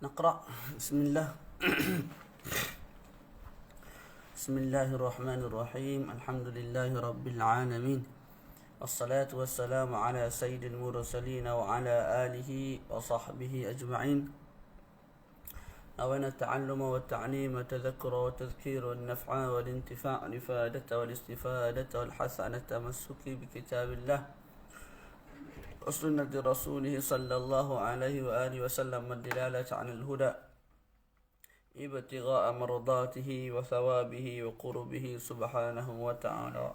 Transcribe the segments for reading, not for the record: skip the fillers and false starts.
نقرأ. بسم الله. بسم الله الرحمن الرحيم. الحمد لله رب العالمين، والصلاة والسلام على سيد المرسلين وعلى آله وصحبه أجمعين. نوينا التعلم والتعليم والتذكر والتذكير والنفع والانتفاع والإفادة والاستفادة والحث على التمسك بكتاب الله وسنة رسوله صلى الله عليه وآله وسلم، والدلالة عن الهدى ابتغاء مرضاته وثوابه وقربه سبحانه وتعالى.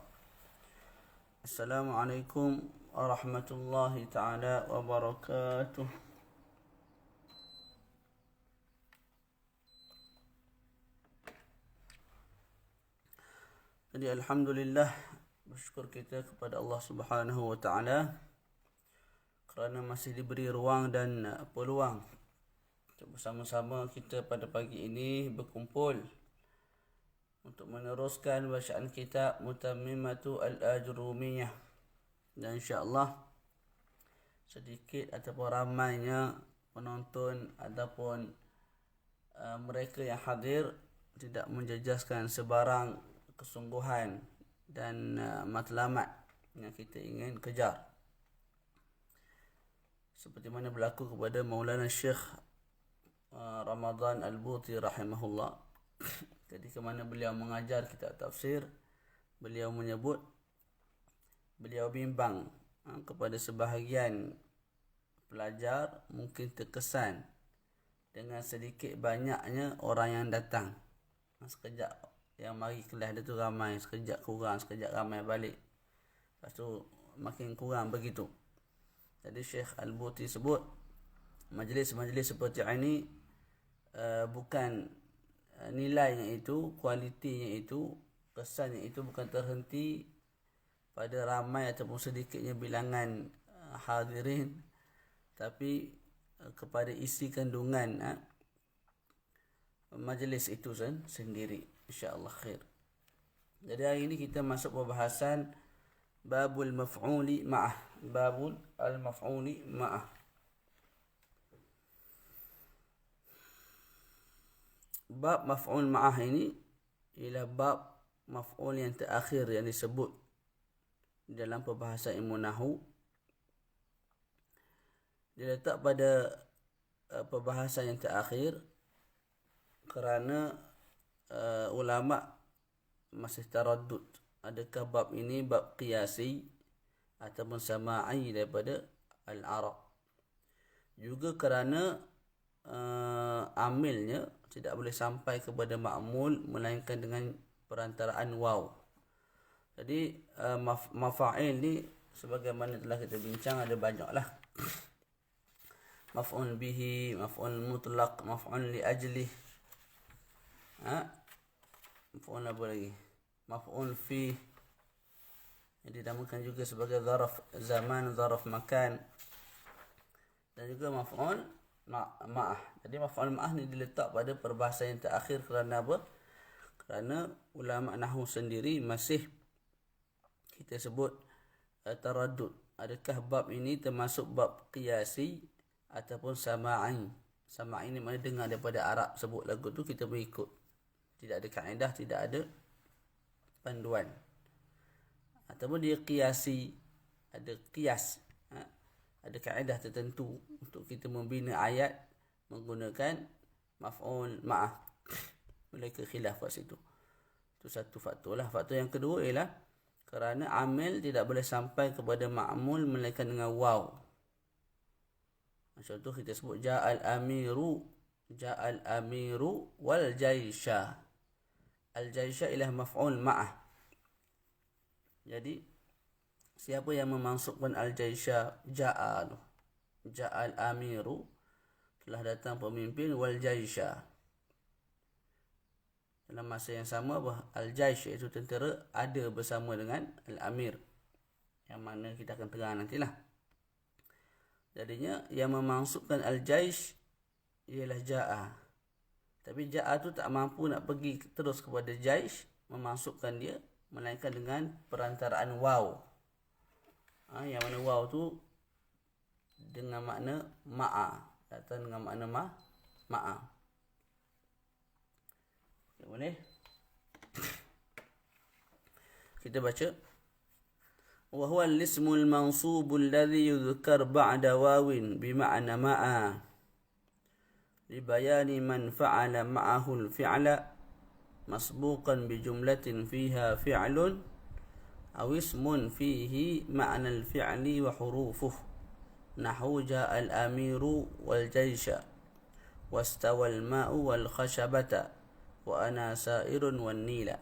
السلام عليكم ورحمة الله تعالى وبركاته. Jadi alhamdulillah, bersyukur kita kepada Allah Subhanahu wa taala kerana masih diberi ruang dan peluang untuk bersama-sama kita pada pagi ini berkumpul untuk meneruskan bacaan kitab Mutammimatu Al-Ajrumiyah. Dan insya-Allah sedikit ataupun ramainya penonton ataupun mereka yang hadir tidak menjejaskan sebarang kesungguhan dan matlamat yang kita ingin kejar, seperti mana berlaku kepada Maulana Syekh Ramadan Al-Buti rahimahullah. Ketika mana beliau mengajar kitab tafsir, beliau menyebut beliau bimbang kepada sebahagian pelajar mungkin terkesan dengan sedikit banyaknya orang yang datang. Sekejap yang mari kelas dia tu ramai, sekejap kurang, sekejap ramai balik, lepas tu makin kurang begitu. Jadi Syekh Al-Buti sebut majlis-majlis seperti ini bukan nilainya itu, kualitinya itu, kesannya itu bukan terhenti pada ramai ataupun sedikitnya bilangan hadirin, tapi kepada isi kandungan majlis itu sendiri, insya-Allah khair. Jadi hari ini kita masuk pembahasan babul maf'uli ma'ah, babul al-maf'uli ma'ah. Bab maf'ul ma'ah ini ialah bab maf'ul yang terakhir yang disebut dalam perbahasan ilmu nahwu. Dia letak pada perbahasan yang terakhir kerana ulama masih taraddud, adakah bab ini bab qiyasi ataupun sama'i daripada al-Arab. Juga kerana amilnya tidak boleh sampai kepada ma'mul melainkan dengan perantaraan waw. Jadi mafa'il ni sebagaimana telah kita bincang ada banyaklah. Maf'ul bihi, maf'ul mutlaq, maf'ul li ajlih. Maf'ul apa lagi? Maf'ul fi. Jadi dinamakan juga sebagai zaraf zaman, zaraf makan. Dan juga maf'ul ma'ah. Jadi maf'ul ma'ah ni diletak pada perbahasan yang terakhir kerana apa? Kerana ulama nahwu sendiri masih kita sebut taraddud. Adakah bab ini termasuk bab qiyasi ataupun sama'i? Sama'i ni mana dengar daripada Arab sebut lagu tu kita mengikut. Tidak ada kaedah, tidak ada panduan. Ataupun dia qiyasi, ada qiyas. Ada kaedah tertentu untuk kita membina ayat menggunakan maf'ul ma'ah. Mereka khilaf kat situ. Itu satu faktor lah. Faktor yang kedua ialah kerana amil tidak boleh sampai kepada ma'mul melainkan dengan waw. Contoh kita sebut ja'al amiru wal jaisha. Al jaisha ialah maf'ul ma'ah. Jadi siapa yang memasukkan al-jaisha, ja'al amiru, telah datang pemimpin, wal jaisha. Dalam masa yang sama, al-jaish iaitu tentera ada bersama dengan al-amir, yang mana kita akan terang nantilah. Jadinya yang memasukkan al-jaish ialah ja'a. Tapi ja'a tu tak mampu nak pergi terus kepada jaish, memasukkan dia, melainkan dengan perantaraan waw. Yang mana waw tu dengan makna ma'a, datang dengan makna ma'a. Boleh? Kita baca. Wa huwa al-ismul mansubul ladzi yudhkar ba'da wawin bima'na ma'a li bayani man fa'ala ma'ahu al-fi'la masbuqan bi jumlatin fiha fi'lun aw ismun fihi ma'na al-fi'li wa hurufuhu nahwu ja'a al-amiru wal jaysha wastawa al-ma'u wal khashabata wa ana sa'irun wan nila.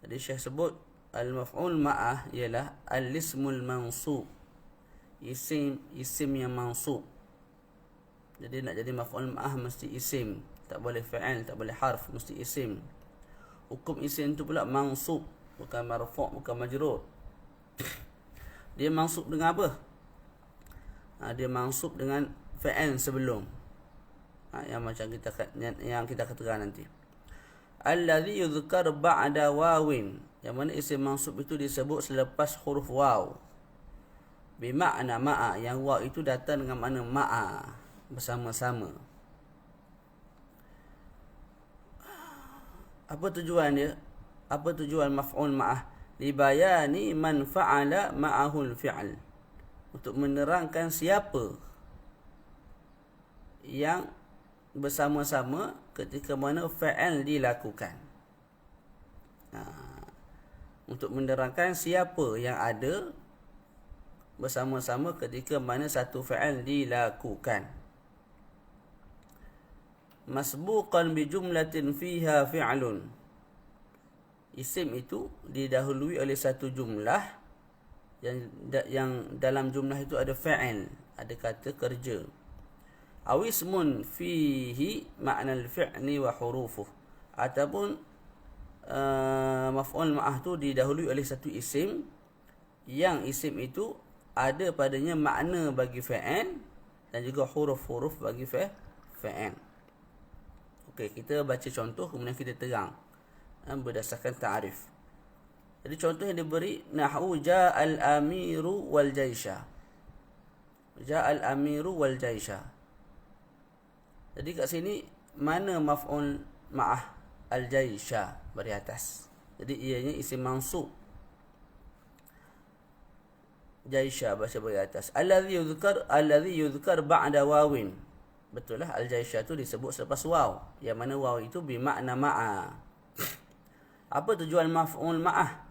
Jadi Syekh sebut al-maf'ul ma'ah ialah al-ismul mansub, isim yang mansub. Jadi nak jadi maf'ul ma'ah mesti isim, tak boleh fa'il, tak boleh harf, mesti isim. Hukum isim tu pula mansub, bukan marfu', bukan majrur. Dia mansub dengan apa? Dia mansub dengan fa'il sebelum. Yang macam kita katakan nanti. Alladhi yudhkar ba'da wawin, yang mana isim mansub itu disebut selepas huruf waw. Bima'na ma'a, yang waw itu datang dengan makna ma'a, bersama-sama. Apa tujuan dia? Apa tujuan maf'ul ma'ah? Libayani man fa'ala ma'ahul fi'al, untuk menerangkan siapa yang bersama-sama ketika mana fa'al dilakukan. Untuk menerangkan siapa yang ada bersama-sama ketika mana satu fa'al dilakukan. Masbuqan bi jumlatin fiha fi'lun, isim itu didahului oleh satu jumlah yang dalam jumlah itu ada fa'il, ada kata kerja. Aw ismun fihi ma'na al-fi'li wa hurufuh, ataupun maf'ul ma'ah tu didahului oleh satu isim yang isim itu ada padanya makna bagi fa'il dan juga huruf-huruf bagi fa'il. Okey, kita baca contoh kemudian kita terang berdasarkan ta'rif. Jadi contoh yang diberi, nahwu ja'al amiru wal jaysha. Ja'al amiru wal jaysha. Jadi kat sini mana maf'ul ma'ah al-jaysha bari atas. Jadi ianya isim mansub. Jaysha baca bari atas. Alladhi yudhkar ba'da wawin. Betul lah, al-jaysha tu disebut selepas waw, yang mana waw itu bermakna ma'a. Apa tujuan maf'ul ma'ah?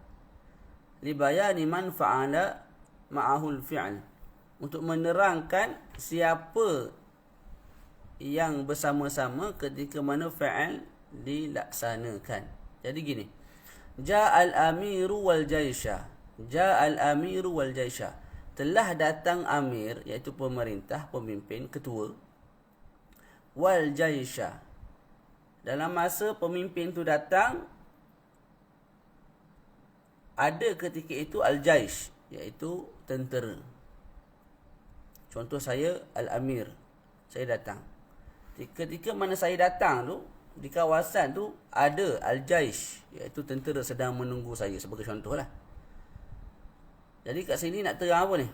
Li bayani man fa'ala ma'ahul fi'l, untuk menerangkan siapa yang bersama-sama ketika mana fa'al dilaksanakan. Jadi gini, ja'al amiru wal jaysha. Ja'al amiru wal jaysha, telah datang amir, iaitu pemerintah, pemimpin, ketua. Wal jaysha, dalam masa pemimpin tu datang, ada ketika itu al-jaysh, iaitu tentera. Contoh saya al-amir, saya datang. Ketika mana saya datang tu, di kawasan tu ada al-jaysh, iaitu tentera sedang menunggu saya, sebagai contoh lah. Jadi kat sini nak terang apa ni?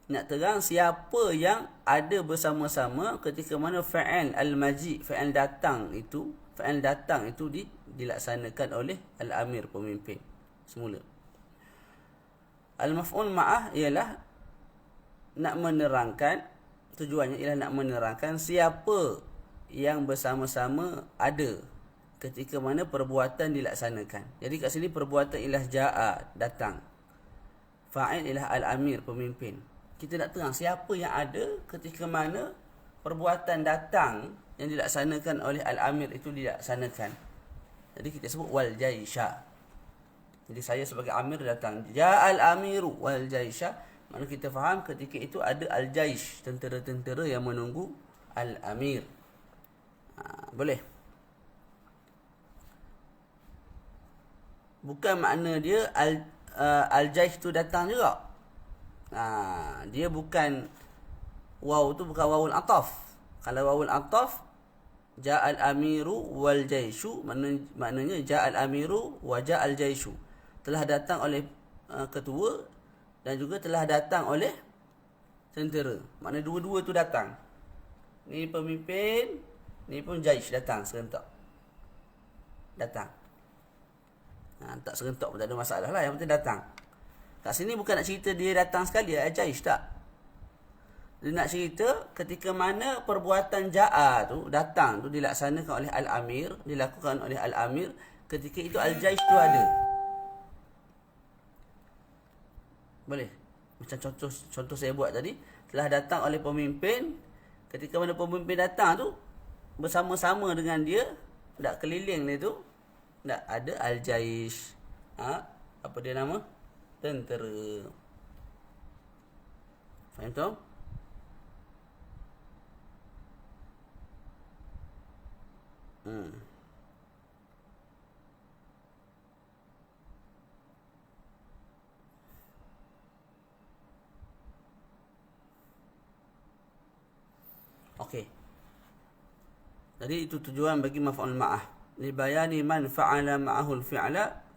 Nak terang siapa yang ada bersama-sama ketika mana fa'al al-maji, fa'al datang itu dilaksanakan oleh al-amir, pemimpin semula. Al-maf'ul ma'ah ialah nak menerangkan, tujuannya ialah nak menerangkan siapa yang bersama-sama ada ketika mana perbuatan dilaksanakan. Jadi kat sini perbuatan ialah ja'a, datang. Fa'il ialah al-amir, pemimpin. Kita nak terang siapa yang ada ketika mana perbuatan datang yang dilaksanakan oleh al-amir itu dilaksanakan. Jadi kita sebut wal jaysha. Jadi saya sebagai amir datang, ja'al amiru wal jaysha, mana kita faham ketika itu ada al-jaysh, tentera-tentera yang menunggu al-amir. Boleh. Bukan makna dia al-jaysh tu datang juga. Dia bukan, waw tu bukan wawul ataf. Kalau wawul ataf, ja'al amiru wal jayshu, maknanya ja'al amiru wa ja'al jayshu, telah datang oleh ketua dan juga telah datang oleh tentera. Maknanya dua-dua tu datang. Ni pemimpin, ni pun jaish datang serentak. Datang. Tak serentak pun tak ada masalah lah, yang penting datang. Kat sini bukan nak cerita dia datang sekali, jaish tak. Dia nak cerita ketika mana perbuatan ja'a tu, datang tu dilaksanakan oleh Al-Amir, dilakukan oleh Al-Amir, ketika itu Al-Jaish tu ada. Boleh? Macam contoh saya buat tadi, telah datang oleh pemimpin, ketika mana pemimpin datang tu, bersama-sama dengan dia, tak keliling dia tu, tak ada Al-Jaish. Apa dia nama? Tentera. Faham tu? Okey. Jadi itu tujuan bagi maf'ul ma'ah. Li bayani man fa'ala ma'ahu al-fi'la.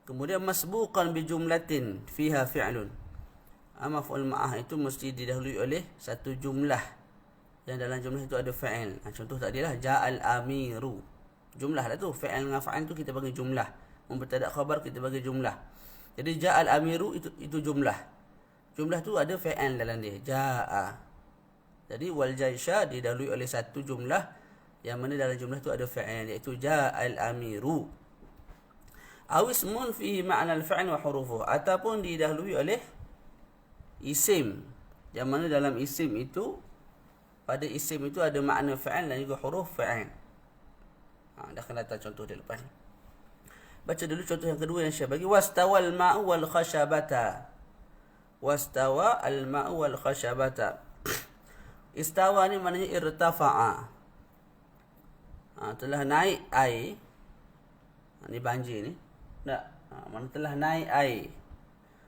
Kemudian masbuqan bi jumlatin fiha fi'lun. Maf'ul ma'ah itu mesti didahului oleh satu jumlah. Yang dalam jumlah itu ada fa'il. Contoh tadi lah, ja'al amiru. Jumlah lah tu. Fa'il dengan fa'il tu kita bagi jumlah. Mubtada' khabar kita bagi jumlah. Jadi ja'al amiru itu jumlah. Jumlah tu ada fa'il dalam dia. Ja'a. Jadi wal jaisha didahului oleh satu jumlah yang mana dalam jumlah tu ada fa'il, iaitu ja'al amiru. Aw ismun fihi ma'na al-fa'il wa hurufuh, ataupun didahului oleh isim yang mana dalam isim itu, pada isim itu ada makna fa'il dan juga huruf fa'il. Dah akan datang contoh dia lepas ni. Baca dulu contoh yang kedua yang Syekh bagi. Wastawal ma'u wal khashabata. Wastawa al-ma'u wal khashabata. Istawa ni maknanya irtafa'a. Telah naik air. Ni banjir ni. Tak. Mana telah naik air.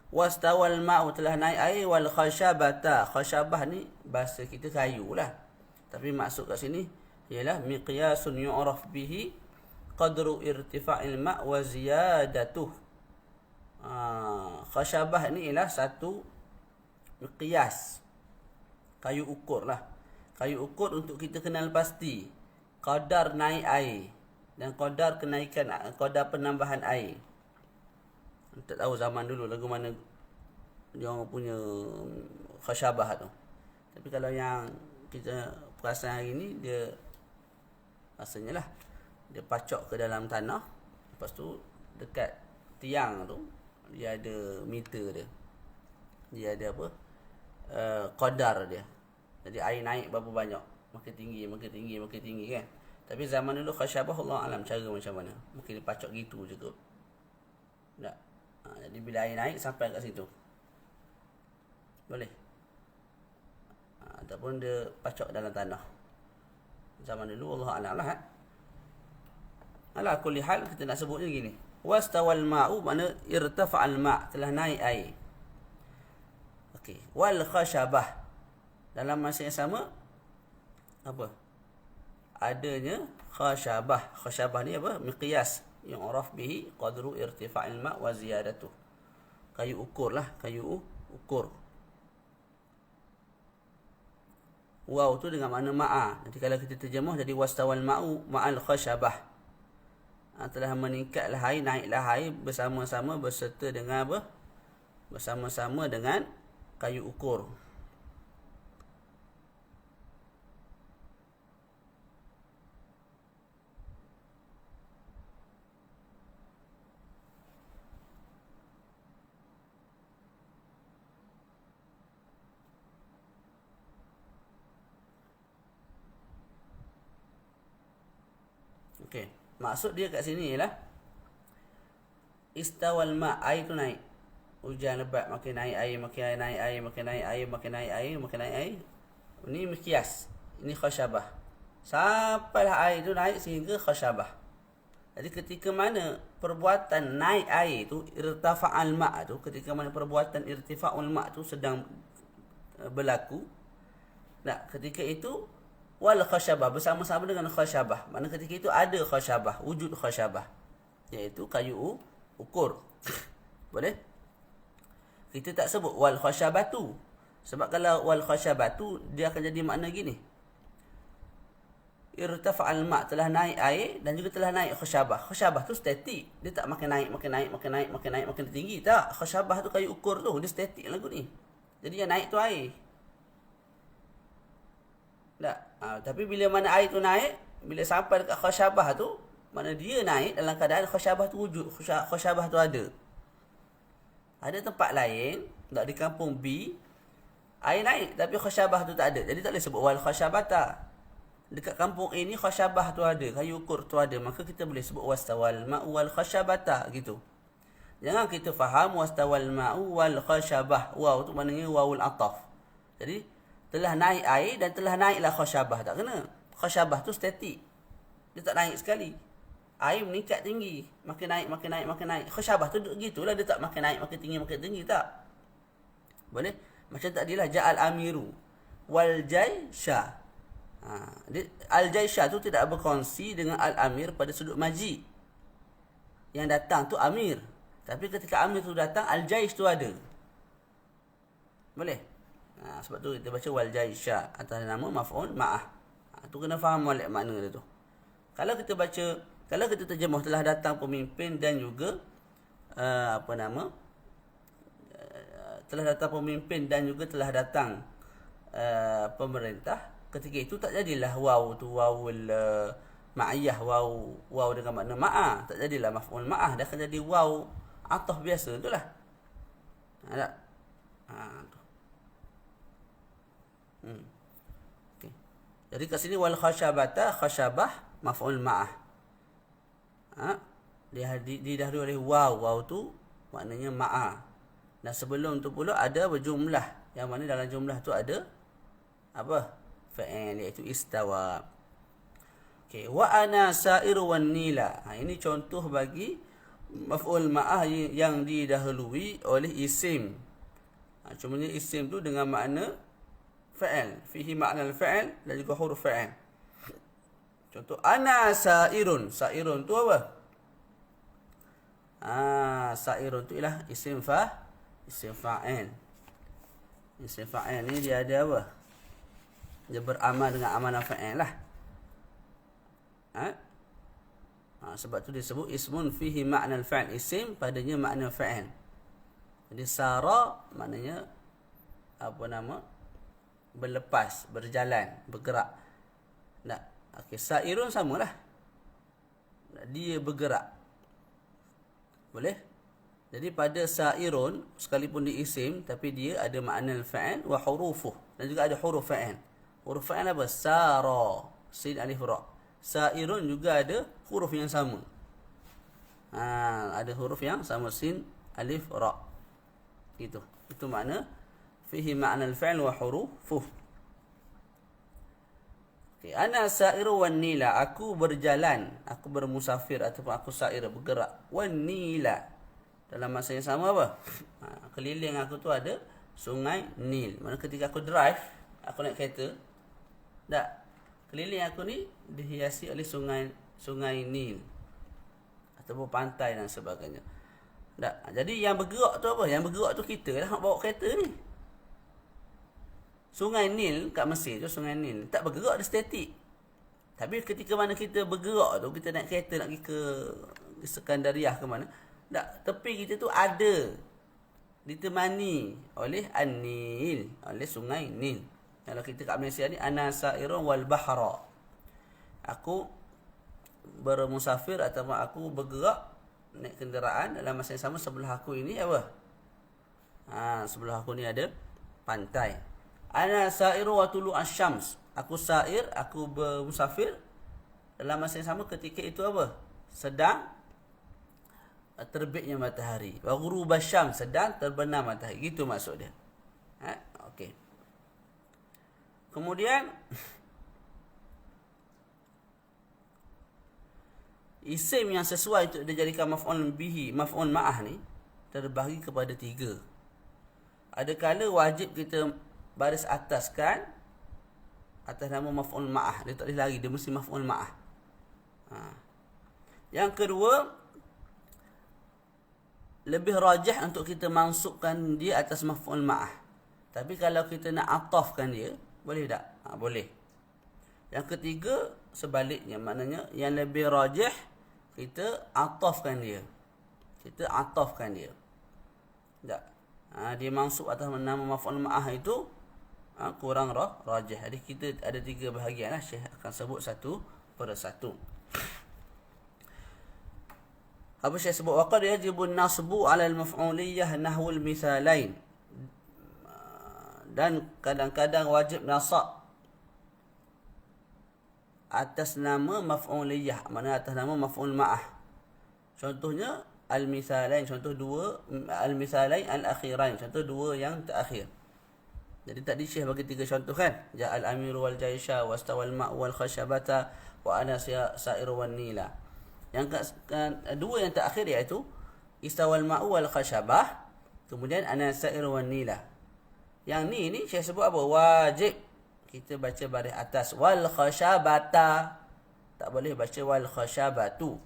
Wastawal ma'u, telah naik air, wal khashabata. Khashabah ni bahasa kita kayu lah. Tapi maksud kat sini ialah miqyasun yu'raf bihi qadru irtifa'il ma' wa ziyadatuh. Khashabah ni ialah satu miqyas, kayu ukur lah. Kayu ukur untuk kita kenal pasti kadar naik air dan kadar kenaikan, kadar penambahan air. Tak tahu zaman dulu lagu mana dia orang punya khashabah tu. Tapi kalau yang kita perasan hari ni, dia rasanya lah dia pacok ke dalam tanah, lepas tu dekat tiang tu dia ada meter dia. Dia ada apa? Kadar dia. Jadi air naik berapa banyak, makin tinggi kan. Tapi zaman dulu khashabah Allah alam cara macam mana. Mungkin dia pacok gitu je kot. Tak. Jadi bila air naik sampai kat situ, boleh. Ataupun dia pacok dalam tanah. Zaman dulu Allah alam lah. Ala kulli hal kita nak sebutnya gini. Wastawal ma'u makna irtafa'al ma', telah naik air. Okey. Wal khashabah, dalam masa yang sama apa? Adanya khashabah. Khashabah ni apa? Miqyas yang uraf bihi qadru irtifa'il ma' wa ziyadatuh. Kayu ukur lah, kayu ukur. Waw tu dengan makna ma'a. Nanti kalau kita terjemah jadi wastawal ma'u ma'al khashabah. Telah meningkatlah air, naiklah air bersama-sama berserta dengan apa? Bersama-sama dengan kayu ukur. Okey, maksud dia kat sini ialah istawal ma', air tu naik. Hujan lebat, makin naik air, makin naik air, makin naik air, makin naik air, makin naik air. Ini miqyas, ini khashabah. Sampailah air tu naik sehingga khashabah. Jadi ketika mana perbuatan naik air tu, irtafa'al ma' tu, ketika mana perbuatan irtifa'ul ma' tu sedang berlaku, nah, ketika itu wal khashabah, bersama-sama dengan khashabah. Mana ketika itu ada khashabah, wujud khashabah, iaitu kayu ukur. Boleh? Kita tak sebut wal khashabatu. Sebab kalau wal khashabatu, dia akan jadi makna gini. irtafa'al ma', telah naik air dan juga telah naik khasyabah. Khasyabah tu statik. Dia tak makin naik, makin tinggi. Tak. Khasyabah tu kayu ukur tu. Dia statik lagu ni. Jadi yang naik tu air. Tak. Tapi bila mana air tu naik, bila sampai dekat khasyabah tu, mana dia naik dalam keadaan khasyabah tu wujud. Khasyabah tu ada. Ada tempat lain, tak di kampung B, air naik tapi khasyabah tu tak ada. Jadi tak boleh sebut wal khasyabata. Dekat kampung A ni khasyabah tu ada, kayu ukur tu ada, maka kita boleh sebut wastawal ma'u wal khasyabata gitu. Jangan kita faham wastawal ma'u wal khasyabah. Waw tu maknanya wawul ataf. Jadi telah naik air dan telah naiklah khasyabah. Tak kena. Khasyabah tu statik. Dia tak naik sekali. Air meningkat tinggi, makin naik. Khasyabah tu gitulah, dia tak makin naik, makin tinggi, tak. Boleh? Macam tadilah ja'al amiru wal jaysha. Al-Jaysha tu tidak berkongsi dengan Al-Amir pada sudut maji. Yang datang tu Amir. Tapi ketika Amir tu datang, Al-Jaysh tu ada. Boleh? Sebab tu kita baca wal-Jaysha atas nama maf'ul ma'ah. Tu kena faham molek makna dia tu. Kalau kita terjemah telah datang pemimpin dan juga telah datang pemimpin dan juga telah datang pemerintah, ketika itu tak jadilah waw tu wawul ma'iyah, waw dengan makna ma'ah, tak jadilah maf'ul ma'ah, dah akan jadi waw ataf biasa itulah. Tak? Tu. Okay. Jadi kat sini wal khasyabata, khasyabah maf'ul ma'ah. Dia didahului oleh waw tu maknanya ma'ah. Dan sebelum tu pula ada berjumlah, yang mana dalam jumlah tu ada apa? Fa'il, iaitu istawa. Okey, wa ana sa'iru wan nila. Ini contoh bagi maf'ul ma'ah yang didahului oleh isim. Cumanya isim tu dengan makna fa'il, fihi makna al-fa'il dan juga huruf fa'il. Contoh ana sa'irun. Sa'irun tu apa? Sa'irun tu ialah isim fa'il. Isim fa'il ni dia ada apa? Dia beramal dengan amalan fa'il lah. Sebab tu disebut ismun fihi makna al-fa'il. Isim padanya makna fa'il. Jadi sara maknanya berlepas, berjalan, bergerak. Okey, sa'irun samalah. Dia bergerak. Boleh? Jadi pada sa'irun, sekalipun dia isim, tapi dia ada makna al-fa'il wa hurufuh. Dan juga ada huruf fa'il. Huruf fa'il apa? Sara, sin alif ra. Sa'irun juga ada huruf yang sama. Ada huruf yang sama, sin alif ra. Itu makna fihi makna al-fi'l wa hurufuh. Okay. Ana sa'iru wan nila. Aku berjalan, aku bermusafir ataupun aku sa'ir, bergerak. Wan nila. Dalam masa yang sama apa? Keliling aku tu ada sungai Nil. Mana ketika aku drive, aku naik kereta, keliling aku ni dihiasi oleh sungai Nil ataupun pantai dan sebagainya. Jadi yang bergerak tu apa? Yang bergerak tu kita lah nak bawa kereta ni. Sungai Nil kat Mesir tu, sungai Nil tak bergerak, dia statik. Tapi ketika mana kita bergerak tu, kita naik kereta nak pergi ke Sekandariah ke mana, tepi kita tu ada ditemani oleh An-Nil, oleh sungai Nil. Kalau kita kat Malaysia ni, ana sa'irun wal bahra. Aku bermusafir ataupun aku bergerak naik kenderaan, dalam masa yang sama sebelah aku ini apa? Sebelah aku ni ada pantai. Ana sa'iru wa tulu asy-syams. Aku sa'ir, aku bermusafir, dalam masa yang sama ketika itu apa? Sedang terbitnya matahari. Wa ghurub asy-syams, sedang terbenam matahari. Gitu maksud dia. Okey. Kemudian isim yang sesuai untuk dijadikan maf'ul bihi, maf'ul ma'ah ni terbahagi kepada 3. Ada kala wajib kita baris ataskan atas nama maf'ul ma'ah. Dia tak boleh lari, dia mesti maf'ul ma'ah. Yang kedua, lebih rajah untuk kita mansubkan dia atas maf'ul ma'ah. Tapi kalau kita nak atafkan dia, boleh tak? Boleh. Yang ketiga, sebaliknya. Maknanya yang lebih rajih kita atafkan dia. Tak. Dia mansub atas nama maf'ul ma'ah itu kurang rajih. Jadi kita ada 3 bahagian lah. Syekh akan sebut satu per satu. Apa Syekh sebut? Waqad yajibun nasbu 'ala al-maf'uliyah nahwul misalain. Dan kadang-kadang wajib nasab atas nama maf'uliyah, mana atas nama maf'ul ma'ah. Contohnya al-misalain, contoh dua, al-misalain al-akhirain, contoh dua yang terakhir. Jadi tadi Syekh bagi 3 contoh kan? Ja'al amiru wal jaisha wastawal ma'u wal khashabata wa ana sa'iru wan nila. Yang dua yang terakhir iaitu istawal ma'u wal khashabah, kemudian ana sa'iru wan nila. Yang ni Syekh sebut apa? Wajib kita baca baris atas wal khashabata. Tak boleh baca wal khashabatu.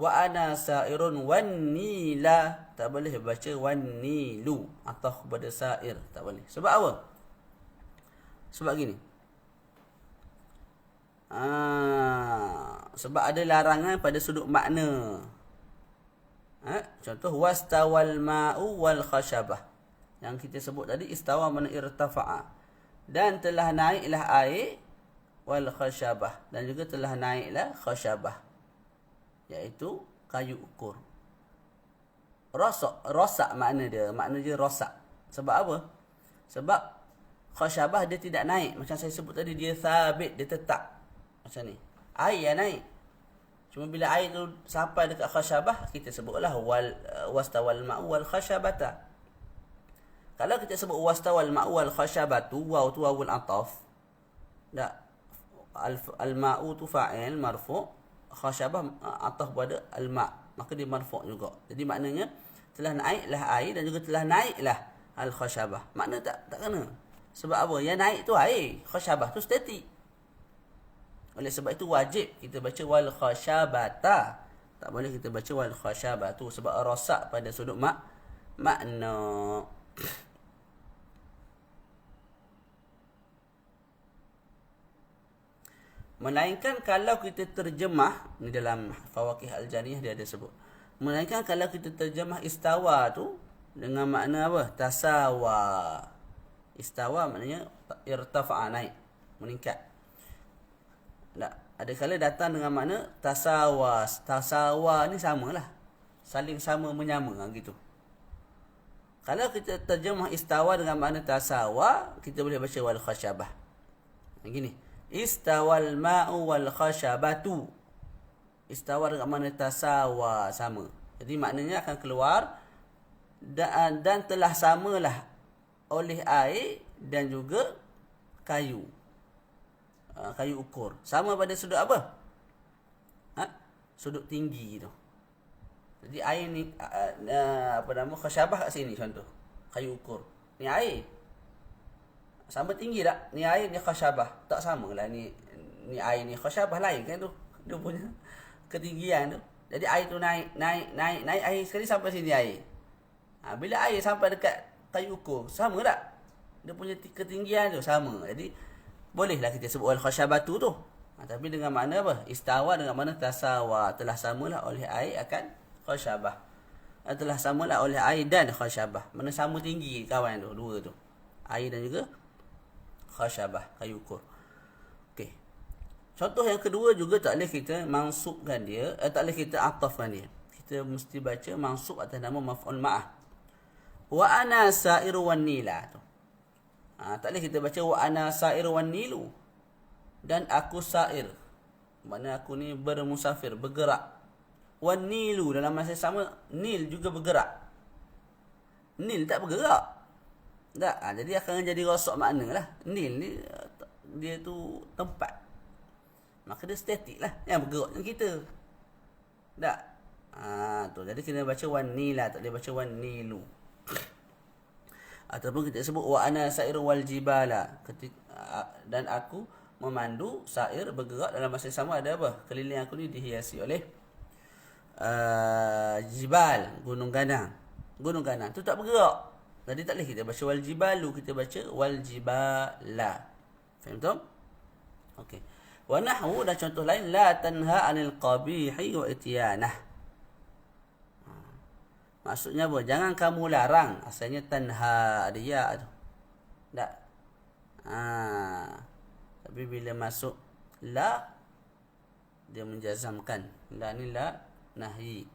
Wa ana sa'irun wan nila. Tak boleh baca wan nilu atau kepada sa'ir. Tak boleh. Sebab apa? Sebab gini. Sebab ada larangan pada sudut makna. Contoh wastawal ma'u wal khashabah. Yang kita sebut tadi istawa mana irtafa'a. Dan telah naiklah air wal khashabah. Dan juga telah naiklah khashabah, iaitu kayu ukur. Rosak makna dia rosak. Sebab apa? Sebab khashabah dia tidak naik. Macam saya sebut tadi, dia sabit, dia tetap. Macam ni. Air yang naik. Cuma bila air tu sampai dekat khashabah, kita sebutlah wastawal ma'u wal khashabata. Kalau kita sebut wastawal ma'u wal khashabatu, waw tu wawul ataf. Tak. Al-ma'u tu fa'il marfu', khashabah ataf pada al-ma', maka dia marfu' juga. Jadi maknanya telah naiklah air dan juga telah naiklah al-khashabah. Makna tak kena. Sebab apa? Yang naik tu air, khashabah tu statik. Oleh sebab itu wajib kita baca wal khashabata. Tak boleh kita baca wal khashabatu sebab rosak pada sudut makna. Melainkan kalau kita terjemah, ni dalam Fawaqih Al-Janiyah dia ada sebut. Melainkan kalau kita terjemah istawa tu dengan makna apa? Tasawa. Istawa maknanya irtafa'a, naik, meningkat. Tak, ada kala datang dengan makna tasawa. Tasawa ni samalah. Saling sama menyama gitu. Kalau kita terjemah istawa dengan makna tasawa, kita boleh baca wal khashabah. Gini. Istawal ma'u wal khashabatu. Istawa dengan makna tasawa, sama. Jadi maknanya akan keluar dan telah samalah oleh air dan juga kayu. Kayu ukur. Sama pada sudut apa? Sudut tinggi tu. Jadi air ni khashabah kat sini contoh. Kayu ukur. Ni air. Sama tinggi tak? Ni air, ni khashabah. Tak samalah ni air, ni khashabah lain kan tu. Dia punya ketinggian tu. Jadi air tu naik air sekali sampai sini air. Bila air sampai dekat kayu ukur, sama tak? Dia punya ketinggian tu sama. Jadi bolehlah kita sebut wal khashabatu tu. Tapi dengan makna apa? Istawa dengan makna tasawa. Telah samalah oleh air akan khashabah. Telah samalah oleh air dan khashabah. Mana sama tinggi kawan tu, dua tu. Air dan juga khashabah, kayu ukur. Okey. Contoh yang kedua juga tak boleh kita mansubkan dia, tak boleh kita atafkan dia. Kita mesti baca mansub atas nama maf'ul ma'ah. Wa ana sa'iru wan nila tu. Tak boleh kita baca wa ana sa'iru wan nilu. Dan aku sa'ir. Makna aku ni bermusafir, bergerak. Wan nilu dalam masa sama, nil juga bergerak. Nil tak bergerak. Tak, jadi akan jadi rosak makna lah. Nil ni dia tu tempat, maka dia statik lah, yang bergerak dengan kita. Tak, tu. Jadi kena baca wan nila, tak boleh baca wan nilu. Ataupun kita sebut wa ana sa'iru wal jibala, dan aku memandu sa'ir, bergerak dalam masa sama ada apa? Keliling aku ni dihiasi oleh jibal, gunung ganang. Gunung ganang tu tak bergerak. Jadi tak boleh kita baca wal jibalu, kita baca wal jibala. Faham tak? Okey. Wa nahwu dan contoh lain la tanha 'anil qabihi wa ityanah. Maksudnya apa? Jangan kamu larang. Asalnya tanha ada ya tu. Tak. Tapi bila masuk la dia menjazamkan. La ni la nahyi.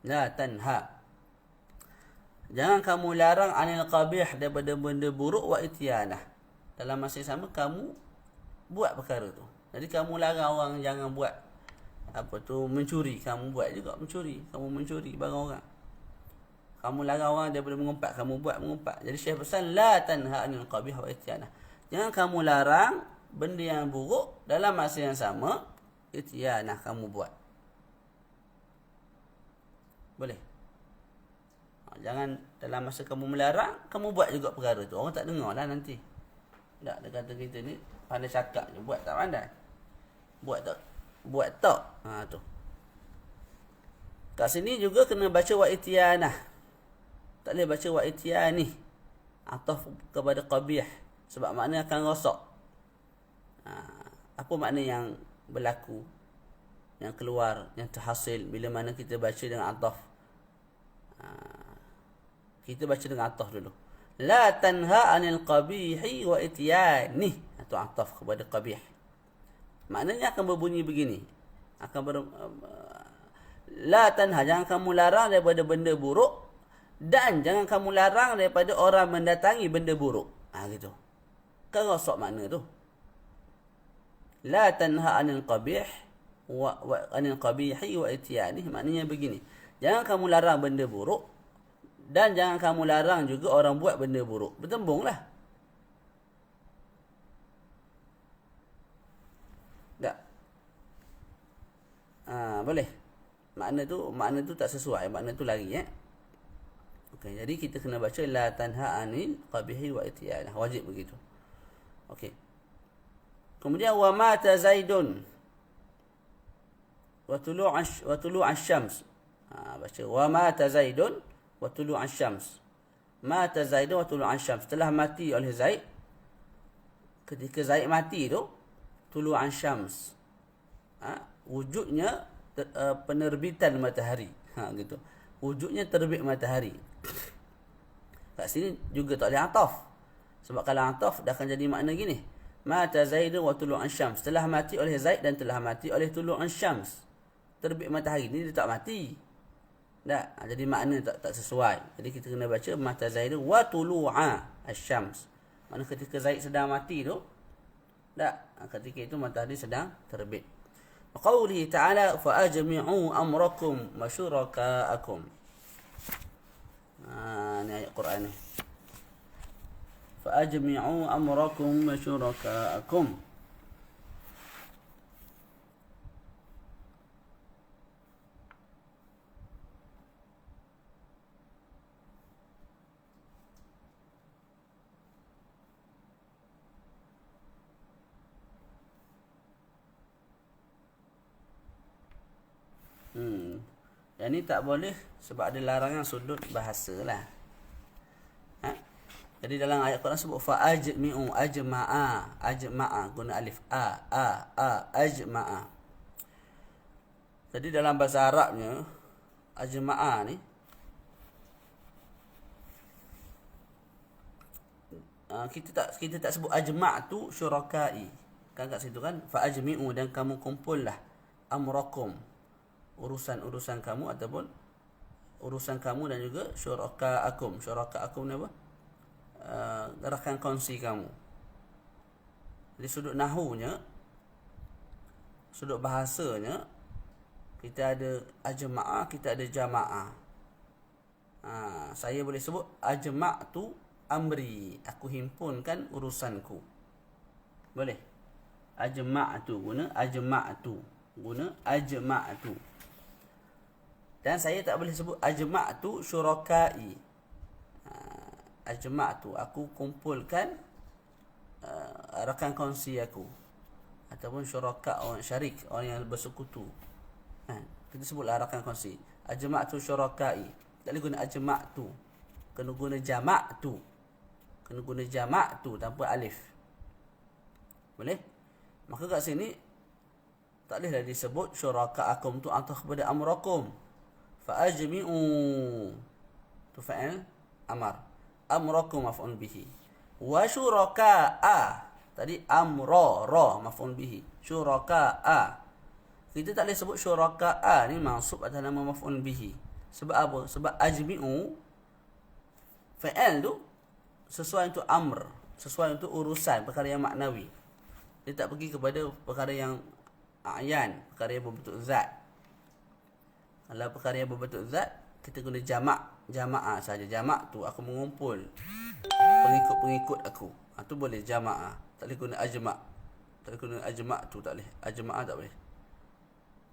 La tanha. Jangan kamu larang 'anil qabih daripada benda buruk wa ityanah. Dalam masa yang sama kamu buat perkara tu. Jadi kamu larang orang jangan buat mencuri, kamu buat juga mencuri. Kamu mencuri barang orang. Kamu larang orang daripada mengumpat, kamu buat mengumpat. Jadi Syekh pesan la tanha 'anil qabih wa ityanah. Jangan kamu larang benda yang buruk dalam masa yang sama ityanah kamu buat. Boleh? Jangan dalam masa kamu melarang, kamu buat juga perkara tu. Orang tak dengar lah nanti. Tak, dia kata kita ni pandai cakap je, buat tak pandai. Buat tak? Tu. Kat sini juga kena baca wa ityanah. Tak boleh baca wa ityani. Ataf kepada qabih. Sebab makna akan rosak. Apa makna yang berlaku? Yang keluar, yang terhasil bila mana kita baca dengan ataf. Kita baca dengan ataf dulu. La tanha 'anil qabihi wa ityani. Itu ataf kepada qabih. Maknanya akan berbunyi begini. La tanha, jangan kamu larang daripada benda buruk dan jangan kamu larang daripada orang mendatangi benda buruk. Gitu. Kan rosak makna tu. La tanha 'anil qabih wa 'anil qabihi wa ityani. Maknanya begini. Jangan kamu larang benda buruk dan jangan kamu larang juga orang buat benda buruk. Bertembunglah. Tak? Boleh. Makna tu tak sesuai. Makna tu lari. Okey, jadi kita kena baca la tanha 'anil qabihi wa ityanah. Wajib begitu. Okey. Kemudian wa mata Zaidun wa tulu'ash syams. Baca wa mata Zaidun wa tulu'ash syams. Mata Zaidun wa tulu'ash syams. Telah mati oleh Zaid. Ketika Zaid mati tu, tulu'ash syams. Wujudnya penerbitan matahari. Gitu. Wujudnya terbit matahari. Kat sini juga tak boleh ataf. Sebab kalau ataf dah akan jadi makna gini. Mata Zaidun wa tulu'ash syams. Telah mati oleh Zaid dan telah mati oleh tulu'ash syams. Terbit matahari ni dia tak mati. Tak, jadi makna tak sesuai. Jadi kita kena baca mata Zaidun wa tulu'ash syams. Makna ketika Zaid sedang mati tu, tak, ketika itu matahari sedang terbit. Qawlihi ta'ala fa ajmi'u amrakum wa syuraka'akum. Ni ayat Quran ni. Fa ajmi'u amrakum wa syuraka'akum. Yang ni tak boleh sebab ada larangan sudut bahasa lah. Jadi dalam ayat Quran sebut fa'ajmi'u ajma'a guna alif ajma'a. Jadi dalam bahasa Arabnya ajma'a ni kita tak sebut ajma'tu syurakai. Kan kat situ kan fa'ajmi'u dan kamu kumpullah amrakum urusan kamu ataupun urusan kamu dan juga syuraka'akum. Syuraka'akum ni apa? Rakan kongsi kamu. Jadi sudut nahunya, sudut bahasanya, kita ada ajma'ah, kita ada jama'ah. Saya boleh sebut ajma'tu amri, aku himpunkan urusanku. Boleh. Ajma'tu guna ajma'tu. Dan saya tak boleh sebut ajma'tu syurakai. Ajma'tu, aku kumpulkan rakan kongsi aku. Ataupun syuraka, orang syarik, orang yang bersekutu. Kita sebutlah rakan kongsi. Ajma'tu syurakai. Tak boleh guna ajma'tu. Kena guna jama'tu. Kena guna jama'tu tanpa alif. Boleh? Maka kat sini tak bolehlah disebut syuraka'akum tu atau kepada amrakum. Fa'ajmi'u tu fa'il amar. Amrakum maf'ul bihi. Wa syuraka'a tadi amra ra maf'ul bihi. Syuraka'a. Kita tak boleh sebut syuraka'a ni mansub atas nama maf'ul bihi. Sebab apa? Sebab ajmi'u fa'il tu sesuai untuk amr, sesuai untuk urusan perkara yang maknawi. Dia tak pergi kepada perkara yang a'yan, perkara yang berbentuk zat. Kalau perkara yang berbentuk zat, kita guna jama'ah saja. Jama' tu aku mengumpul pengikut-pengikut aku. Tu boleh jama'ah. Tak boleh guna ajma'. Tak boleh guna ajma' tu, tak boleh. Ajma'ah tak boleh.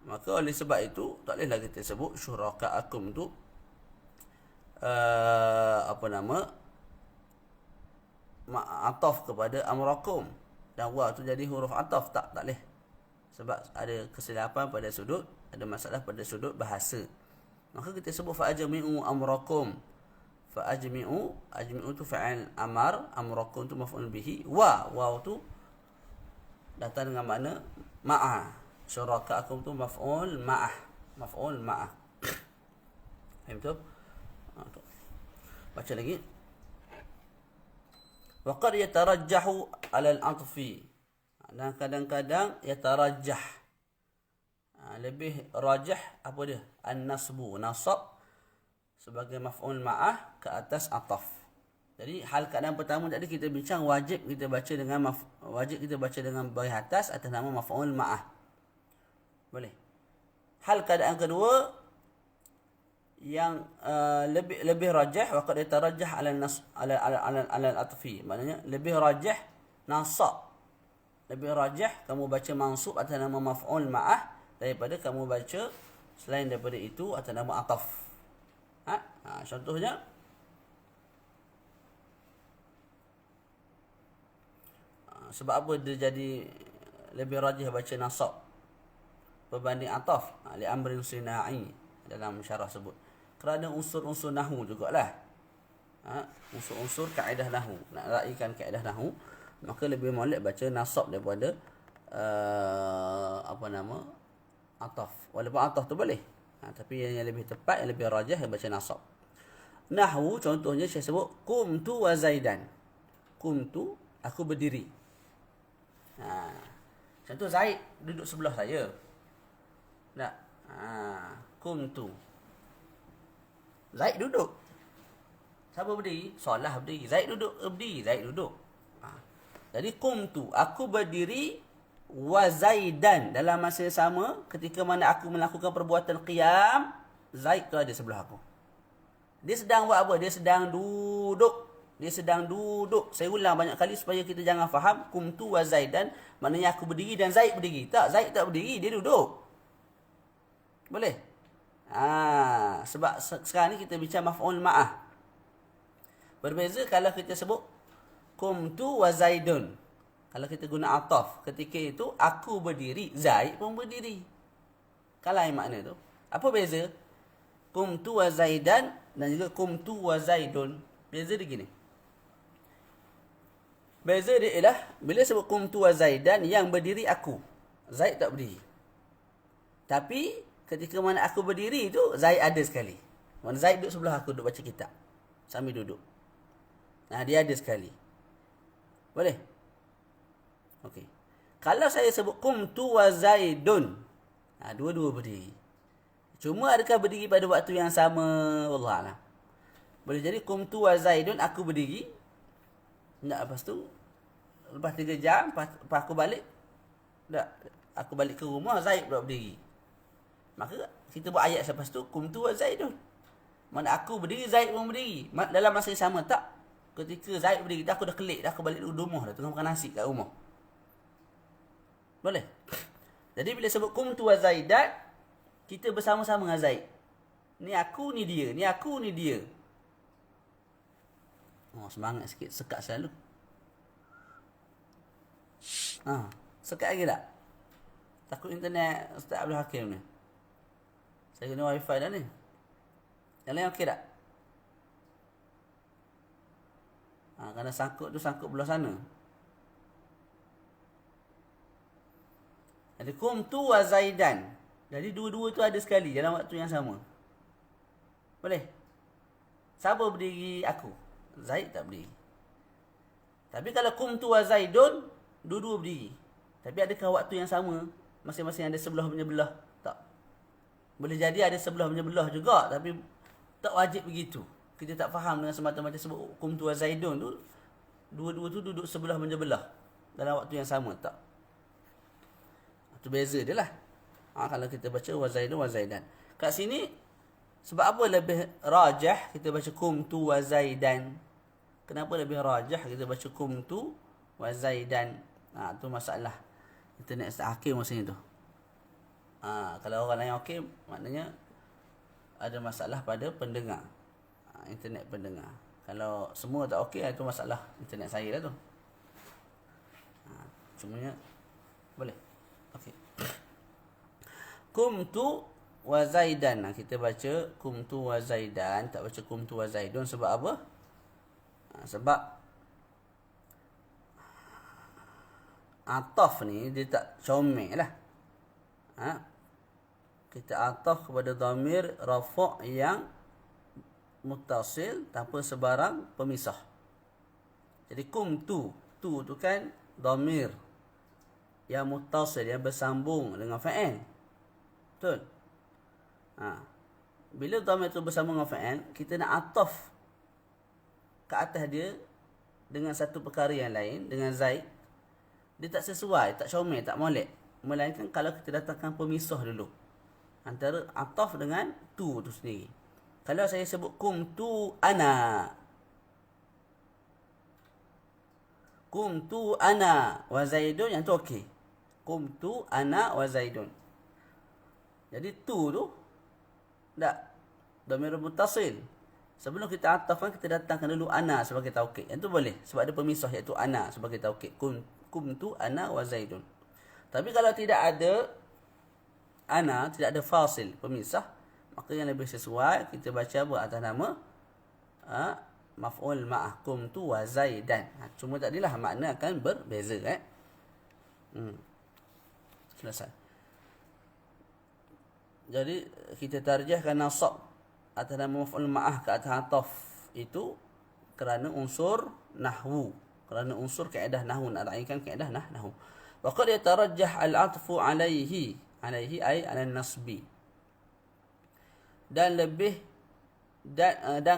Maka oleh sebab itu, tak bolehlah kita sebut syuraka'akum tu ataf kepada amrakum. Dan wa tu jadi huruf ataf. Tak boleh. Sebab ada kesilapan pada sudut, ada masalah pada sudut bahasa. Maka kita sebut fa'ajmi'u amrakum. Ajmi'u tu fa'il amar, amrakum tu maf'ul bihi. Wa tu datang dengan makna ma'a. Syuraka'akum tu maf'ul ma'ah. Maf'ul ma'ah. Betul? Baca lagi. Wa qad yatarajjahu 'ala al-'athfi. Dan kadang-kadang yatarajjah. Lebih rajah apa dia? An-nasbu, nasab sebagai maf'ul ma'ah ke atas ataf. Jadi hal keadaan pertama tadi kita bincang wajib kita baca dengan baris atas nama maf'ul ma'ah. Boleh. Hal keadaan kedua yang lebih rajah, waqad yatarajjah 'ala al-atfi. Maknanya lebih rajah nasab. Lebih rajah kamu baca mansub atas nama maf'ul ma'ah daripada kamu baca selain daripada itu atas nama ataf. Contohnya sebab apa dia jadi lebih rajah baca nasab berbanding ataf? Li amrin sina'i dalam syarah sebut. Kerana unsur-unsur nahwu jugalah. Unsur-unsur kaedah nahwu. Nak raikan kaedah nahwu, maka lebih molek baca nasab daripada ataf. Walaupun ataf tu boleh. Tapi yang lebih tepat, yang lebih rajah baca nasab. Nahwu contohnya saya sebut qumtu wa zaidan. Qumtu, aku berdiri. Contoh Zaid duduk sebelah saya. Tak? Qumtu. Zaid duduk. Siapa berdiri? Solah berdiri. Zaid duduk. Zaid duduk. Jadi qumtu, aku berdiri, wa zaidan, dalam masa yang sama ketika mana aku melakukan perbuatan qiyam, Zaid tu ada sebelah aku. Dia sedang buat apa? Dia sedang duduk. Saya ulang banyak kali supaya kita jangan faham qumtu wa zaidan maknanya aku berdiri dan Zaid berdiri. Tak, Zaid tak berdiri, dia duduk. Boleh? Sebab sekarang ni kita bincang maf'ul ma'ah. Berbeza kalau kita sebut qumtu wa zaidun. Kalau kita guna ataf, ketika itu aku berdiri, Zaid pun berdiri. Kalau yang makna tu. Apa beza? Qumtu wa zaidan dan juga qumtu wa zaidun. Beza dia gini. Beza dia ialah bila sebut qumtu wa zaidan, yang berdiri aku. Zaid tak berdiri. Tapi ketika mana aku berdiri tu, Zaid ada sekali. Mana Zaid duduk sebelah aku, duduk baca kitab sambil duduk. Dia ada sekali. Boleh? Okey. Kalau saya sebut qumtu wa zaidun, dua-dua berdiri. Cuma adakah berdiri pada waktu yang sama? Wallahualam. Boleh jadi qumtu wa zaidun, aku berdiri. Lepas tu lepas 3 jam lepas aku balik, aku balik ke rumah, Zaid pula berdiri. Maka kita buat ayat lepas tu qumtu wa zaidun. Mana aku berdiri, Zaid pun berdiri. Dalam masa yang sama tak? Ketika Zaid berdiri, aku dah kelik dah, aku balik duduk rumah dah, tengah makan nasi kat rumah. Boleh? Jadi bila sebut qumtu wa zaidan, kita bersama-sama dengan Zaid. Ni aku, ni dia. Ni aku, ni dia. Semangat sikit. Sekat selalu. Sekat lagi tak? Takut internet Ustaz Abdul Hakim ni. Saya guna wifi dah ni. Yang lain okey tak? Kerana sangkut tu sangkut belah sana. Jadi kumtu wa Zaidan. Jadi dua-dua tu ada sekali dalam waktu yang sama. Boleh? Siapa berdiri? Aku. Zaid tak berdiri. Tapi kalau kumtu wa Zaidun, dua-dua berdiri. Tapi adakah waktu yang sama? Masing-masing ada sebelah menyebelah? Tak. Boleh jadi ada sebelah menyebelah juga, tapi tak wajib begitu. Kita tak faham dengan semata-mata sebut kumtu wa Zaidun tu, dua-dua tu duduk sebelah menyebelah dalam waktu yang sama. Tak. Itu beza dia lah. Kalau kita baca wa Zaidun wa Zaidan. Kat sini, sebab apa lebih rajah kita baca kumtu wa Zaidan? Kenapa lebih rajah kita baca kumtu wa Zaidan? Tu masalah internet Ustaz Hakim masa itu. Kalau orang lain okey, maknanya ada masalah pada pendengar. Internet pendengar. Kalau semua tak okey, itu masalah internet saya lah tu. Cumanya boleh. Okey. Kumtu wa Zaidan. Kita baca kumtu wa Zaidan, tak baca kumtu wa Zaidun. Sebab apa? Sebab ataf ni dia tak comel lah. Kita ataf kepada dhamir rafa' yang muttasil tanpa sebarang pemisah. Jadi kumtu, tu kan dhamir yang muttasil, yang bersambung dengan fa'il. Betul? Bila dhamir tu bersambung dengan fa'il, kita nak ataf ke atas dia dengan satu perkara yang lain, dengan Zaid, dia tak sesuai, tak comel, tak molek. Melainkan kalau kita datangkan pemisah dulu antara ataf dengan tu sendiri. Kalau saya sebut kumtu ana, kumtu ana wa Zaidun, yang tu okey. Kumtu ana wa Zaidun. Jadi tu tak dhamir muttasil. Sebelum kita atafkan, kita datangkan dulu ana sebagai taukid. Yang tu boleh sebab ada pemisah iaitu ana sebagai taukid. Kumtu ana wa Zaidun. Tapi kalau tidak ada ana, tidak ada fasil, pemisah, maka yang lebih sesuai kita baca apa atas nama maf'ul ma'ah, kumtu wa Zaidan. Cuma tadilah makna akan berbeza. Selesai. Jadi kita tarjihkan nasab atas nama maf'ul ma'ah ke atas ataf itu kerana unsur nahwu, kerana unsur kaedah nahwu, nak raikan kaedah nahwu. Wa qad yatarajjah al-'athfu 'alaihi ay 'ala nasbi. Dan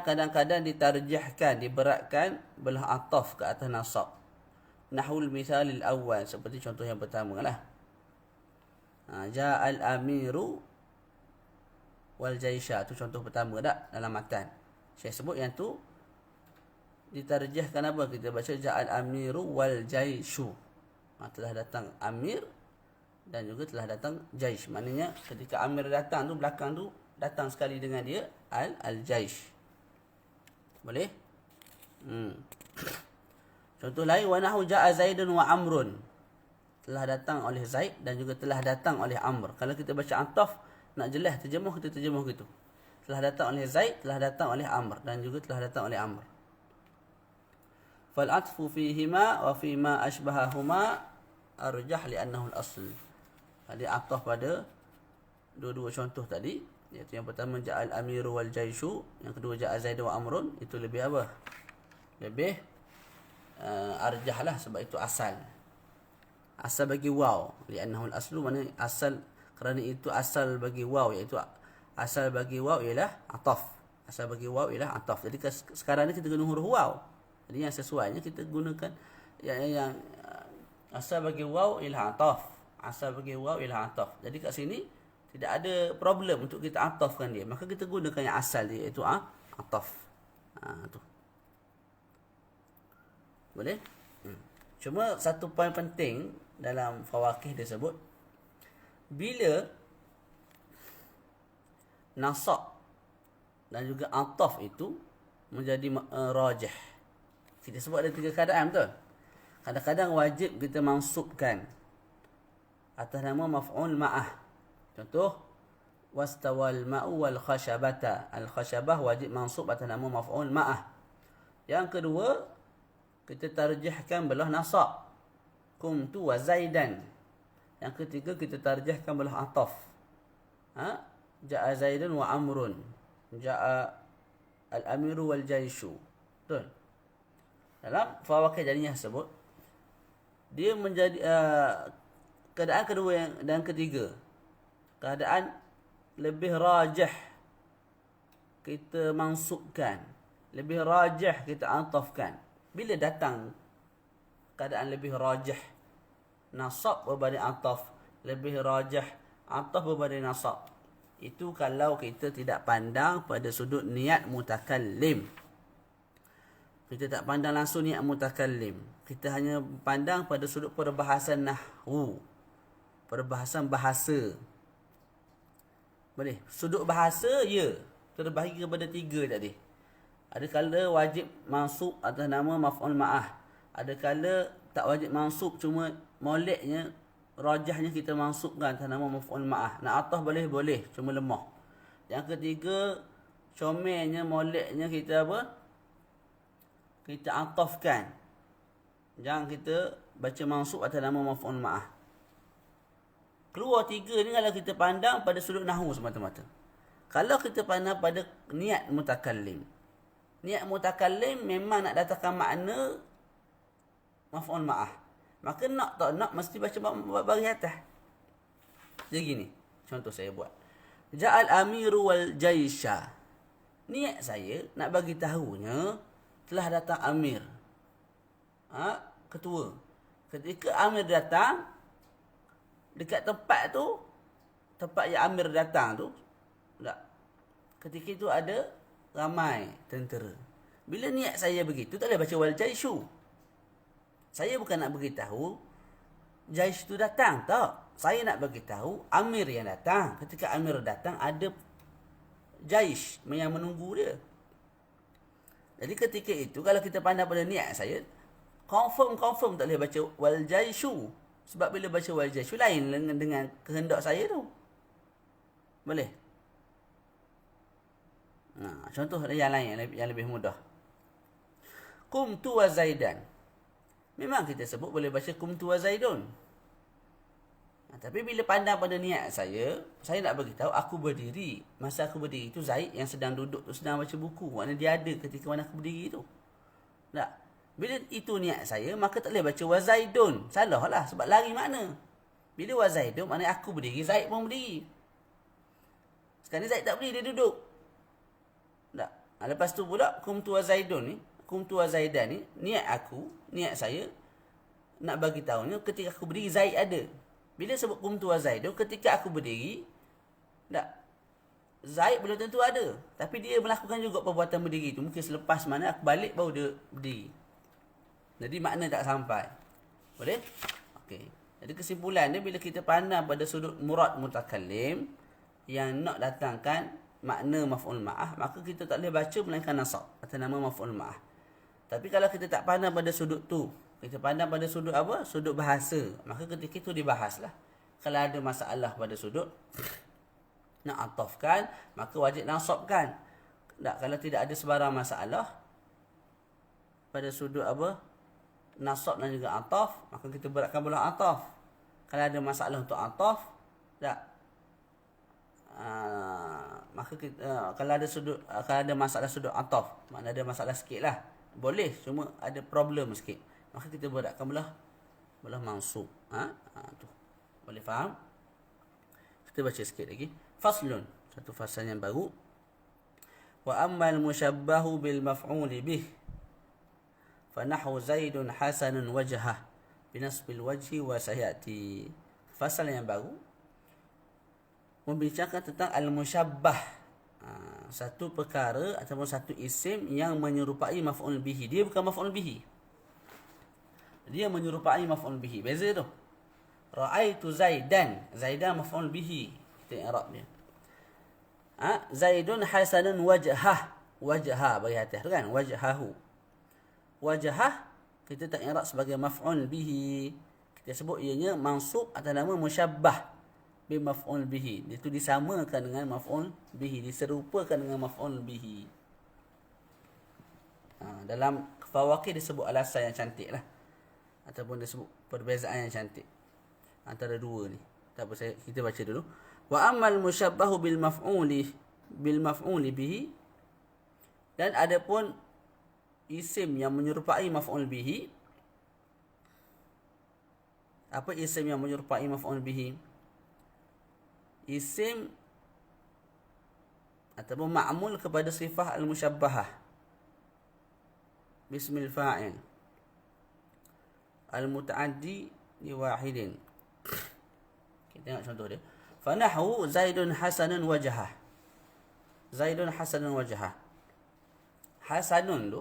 kadang-kadang ditarjihkan, diberatkan belah ataf ke atas nasab. Nahwul misalil awal, seperti contoh yang pertama lah. Ja'al amiru wal jaisha, tu contoh pertama tak dalam matan. Saya sebut yang tu ditarjihkan apa? Kita baca ja'al amiru wal jaishu. Telah datang amir dan juga telah datang jaish. Maknanya ketika amir datang tu, belakang tu datang sekali dengan dia al-jaish. Boleh? Contoh lain, wa nahu ja'a Zaidun wa Amrun. Telah datang oleh Zaid dan juga telah datang oleh Amr. Kalau kita baca ataf, nak jelas terjemah, kita terjemah gitu. Telah datang oleh Zaid, telah datang oleh Amr, dan juga telah datang oleh Amr. Fal-atfu fihima wa fima ashbahahuma arjah li'annahu al-asl. Jadi ataf pada dua-dua contoh tadi, iaitu yang pertama ja'al amiru wal jaishu, yang kedua ja'al Zaid wa Amrun, itu lebih apa? Lebih arjah lah, sebab itu asal. Asal bagi waw, li'annahu al-aslu, maknanya asal, kerana itu asal bagi waw, iaitu asal bagi waw ialah ataf. Asal bagi waw ialah ataf. Jadi sekarang ni kita guna huruf waw. Jadi yang sesuainya kita gunakan yang asal bagi waw ialah ataf. Asal bagi waw ialah ataf. Jadi kat sini tidak ada problem untuk kita atafkan dia. Maka kita gunakan yang asal dia, iaitu ataf. Tu. Boleh? Cuma satu poin penting dalam fawaqih tersebut, bila nasab dan juga ataf itu menjadi rajih. Kita sebut ada 3 keadaan, betul? Kadang-kadang wajib kita mansubkan atas nama maf'ul ma'ah. Contoh, wastawal ma'u wal khashabata. Al-khashabah wajib mansub atas nama maf'ul ma'ah. Yang kedua, kita tarjihkan belah nasab. Kumtu wa Zaidan. Yang ketiga kita tarjahkan belah ataf. Ja'a Zaidun wa Amrun. Ja'a al-amiru wal jaishu. Betul? Dalam fawaqih jadinya sebut dia menjadi keadaan kedua dan ketiga. Keadaan lebih rajah kita mansubkan, lebih rajah kita atafkan. Bila datang keadaan lebih rajah nasab berbanding ataf, lebih rajah ataf berbanding nasab, itu kalau kita tidak pandang pada sudut niat mutakallim. Kita tak pandang langsung niat mutakallim. Kita hanya pandang pada sudut perbahasan nahwu, perbahasan bahasa. Boleh? Sudut bahasa, ya. Terbahagi kepada 3 tadi. Ada kala wajib mansub atas nama maf'ul ma'ah. Ada kala tak wajib mansub, cuma moleknya, rajahnya kita mansubkan atas nama maf'ul ma'ah. Nak atah boleh? Boleh. Cuma lemah. Yang ketiga, comelnya, moleknya kita apa? Kita atafkan. Jangan kita baca mansub atas nama maf'ul ma'ah. Keluar 3 ni kalau kita pandang pada sudut nahwu semata-mata. Kalau kita pandang pada niat mutakallim. Niat mutakallim memang nak datangkan makna maf'ul ma'ah. Maka nak tak nak mesti baca bagi atas. Jadi gini, contoh saya buat. Ja'al amiru wal jaisha. Niat saya nak bagi tahunya telah datang amir. Ketua. Ketika amir datang, dekat tempat tu, tempat yang amir datang tu, tak, ketika itu ada ramai tentera. Bila niat saya begitu, tak boleh baca wal jaishu. Saya bukan nak beritahu jaish tu datang, tak. Saya nak beritahu amir yang datang. Ketika amir datang, ada jaish yang menunggu dia. Jadi ketika itu, kalau kita pandang pada niat saya, confirm tak boleh baca wal jaishu. Sebab bila baca wal jaishu lain dengan kehendak saya tu. Boleh? Contoh yang lain yang lebih mudah. Qumtu wa Zaidan. Memang kita sebut boleh baca qumtu wa Zaidun. Tapi bila pandang pada niat saya nak beritahu aku berdiri. Masa aku berdiri itu Zaid yang sedang duduk tu sedang baca buku. Maknanya dia ada ketika mana aku berdiri tu. Tak? Bila itu niat saya, maka tak boleh baca wa Zaidun. Salah lah sebab lari makna. Bila wa Zaidun, maknanya aku berdiri, Zaid pun berdiri. Sekarang ni Zaid tak berdiri, dia duduk. Tak? Lepas tu pula, qumtu wa Zaidun ni, qumtu wa Zaidan ni, niat saya, nak bagi tahunya ketika aku berdiri, Zaid ada. Bila sebut qumtu wa Zaidun, ketika aku berdiri, tak? Zaid belum tentu ada. Tapi dia melakukan juga perbuatan berdiri tu. Mungkin selepas mana aku balik, baru dia berdiri. Jadi makna tak sampai. Boleh? Okey. Jadi kesimpulan dia bila kita pandang pada sudut murad mutakallim yang nak datangkan makna maf'ul ma'ah, maka kita tak boleh baca melainkan nasab atas nama maf'ul ma'ah. Tapi kalau kita tak pandang pada sudut tu, kita pandang pada sudut apa? Sudut bahasa, maka ketika itu dibahaslah. Kalau ada masalah pada sudut nak atafkan, maka wajib nasabkan. Tak, kalau tidak ada sebarang masalah pada sudut apa? Nasab dan juga ataf, maka kita beratkan belah ataf. Kalau ada masalah untuk ataf, tak, maka kita, kalau ada masalah sudut ataf, maknanya ada masalah sikit lah, boleh, cuma ada problem sikit, maka kita beratkan belah mansub. Tu boleh faham? Kita baca sikit lagi. Faslun, satu fasal yang baru. Wa ammal mushabbahu bil maf'uli bih فنحو زيد حسن وجهه بنصب الوجه وسيأتي. Fasal yang baru membicarakan tentang al-musyabbah, satu perkara ataupun satu isim yang menyerupai maf'ul bihi. Dia bukan maf'ul bihi, dia menyerupai maf'ul bihi. Beza tu. Ra'aitu Zaidan, Zaidan maf'ul bihi, kita i'rab dia. Zaidun hasanun wajhah, wajha bagi atas tu kan, wajhahu. Wajah kita tak i'rab sebagai maf'ul bihi. Kita sebut ianya mansub atas nama musyabbah bi maf'ul bihi. Itu disamakan dengan maf'ul bihi, diserupakan dengan maf'ul bihi. Dalam fawaqih disebut alasan yang cantik lah, ataupun disebut perbezaan yang cantik. antara dua ni. Tak apa, kita baca dulu. Wa ammal musyabbahu bil maf'uli bihi, dan adapun isim yang menyerupai maf'ul bihi. Apa isim yang menyerupai maf'ul bihi? Isim ataupun ma'mul kepada sifah al-musyabbahah bismil fa'il al-muta'addi li wahidin. Kita tengok contoh dia. Fanahu Zaidun hasanun wajhah. Zaidun hasanun wajhah. Hasanun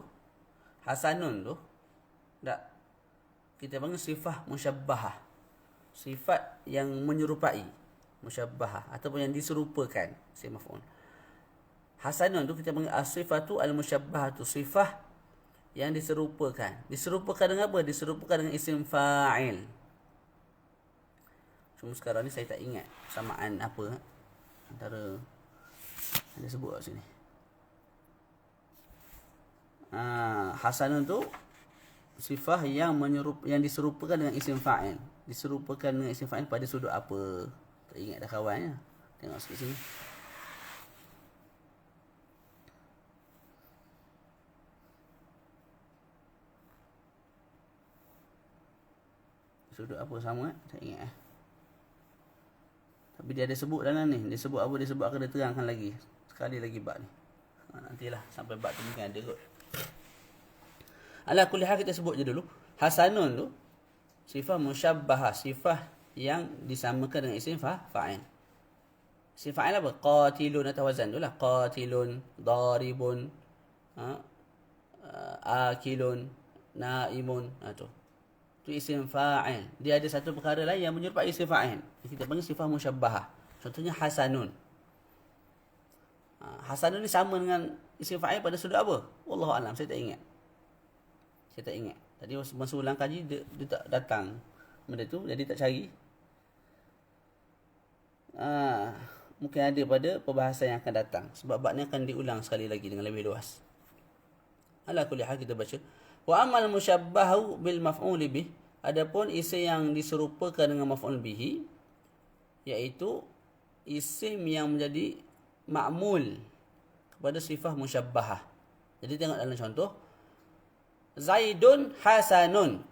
tu tak, kita panggil sifah musyabbahah. Sifat yang menyerupai, musyabbahah ataupun yang diserupakan, si maf'ul. Hasanun tu kita panggil as-sifatu al-musyabbahatu, sifah yang diserupakan. Diserupakan dengan apa? Diserupakan dengan isim fa'il. Cuma sekarang ni saya tak ingat samaan apa antara ada sebut kat sini. Hasanun tu sifah yang diserupakan dengan isim fa'il. Diserupakan dengan isim fa'il pada sudut apa? Tak ingat dah kawan ya. Tengok sikit sini. Sudut apa sama tak ingat Tapi dia ada sebut dalam ni. Dia sebut apa? Dia sebut akan dia terangkan lagi. Sekali lagi bab ni. Nantilah sampai bab tu mungkin ada kot. Ala kulli hal kita sebut je dulu. Hasanun tu sifah musyabbahah, sifah yang disamakan dengan isim fa'il. Isim fa'il apa? Qatilun atau wazan tu lah. Qatilun, daribun, akilun, naimun. Tu. Itu isim fa'il. Dia ada satu perkara lain yang menyerupai isim fa'il. Kita panggil sifah musyabbahah. Contohnya hasanun. Hasanun ni sama dengan isim fa'il pada sudut apa? Wallahu alam, saya tak ingat. Tadi masa ulang kaji dia tak datang benda tu, jadi tak cari. Mungkin ada pada perbahasan yang akan datang. Sebab bab ni akan diulang sekali lagi dengan lebih luas. Ala kulli hal kita baca. Wa amal musyabbahu bil maf'ul bih, adapun isim yang diserupakan dengan maf'ul bihi, iaitu isim yang menjadi ma'mul kepada sifah musyabbahah. Jadi tengok dalam contoh. Zaidun hasanun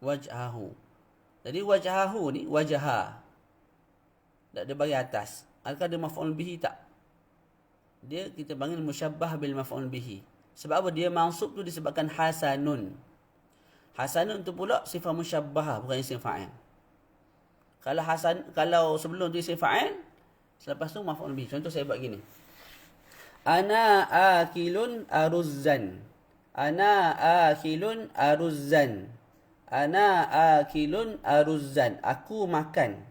wajhahu. Jadi wajhahu ni wajha. Tak ada bagi atas. Adakah dia maf'ul bihi tak? Dia kita panggil musyabbah bil maf'ul bihi. Sebab apa? Dia mansub tu disebabkan hasanun. Hasanun tu pula sifat musyabbahah, bukan isim fa'il. Kalau sebelum tu isim fa'il, selepas tu maf'ul bihi. Contoh saya buat gini. Ana akilun aruzzan. Ana akilun aruzzan. Ana akilun aruzzan. Aku makan.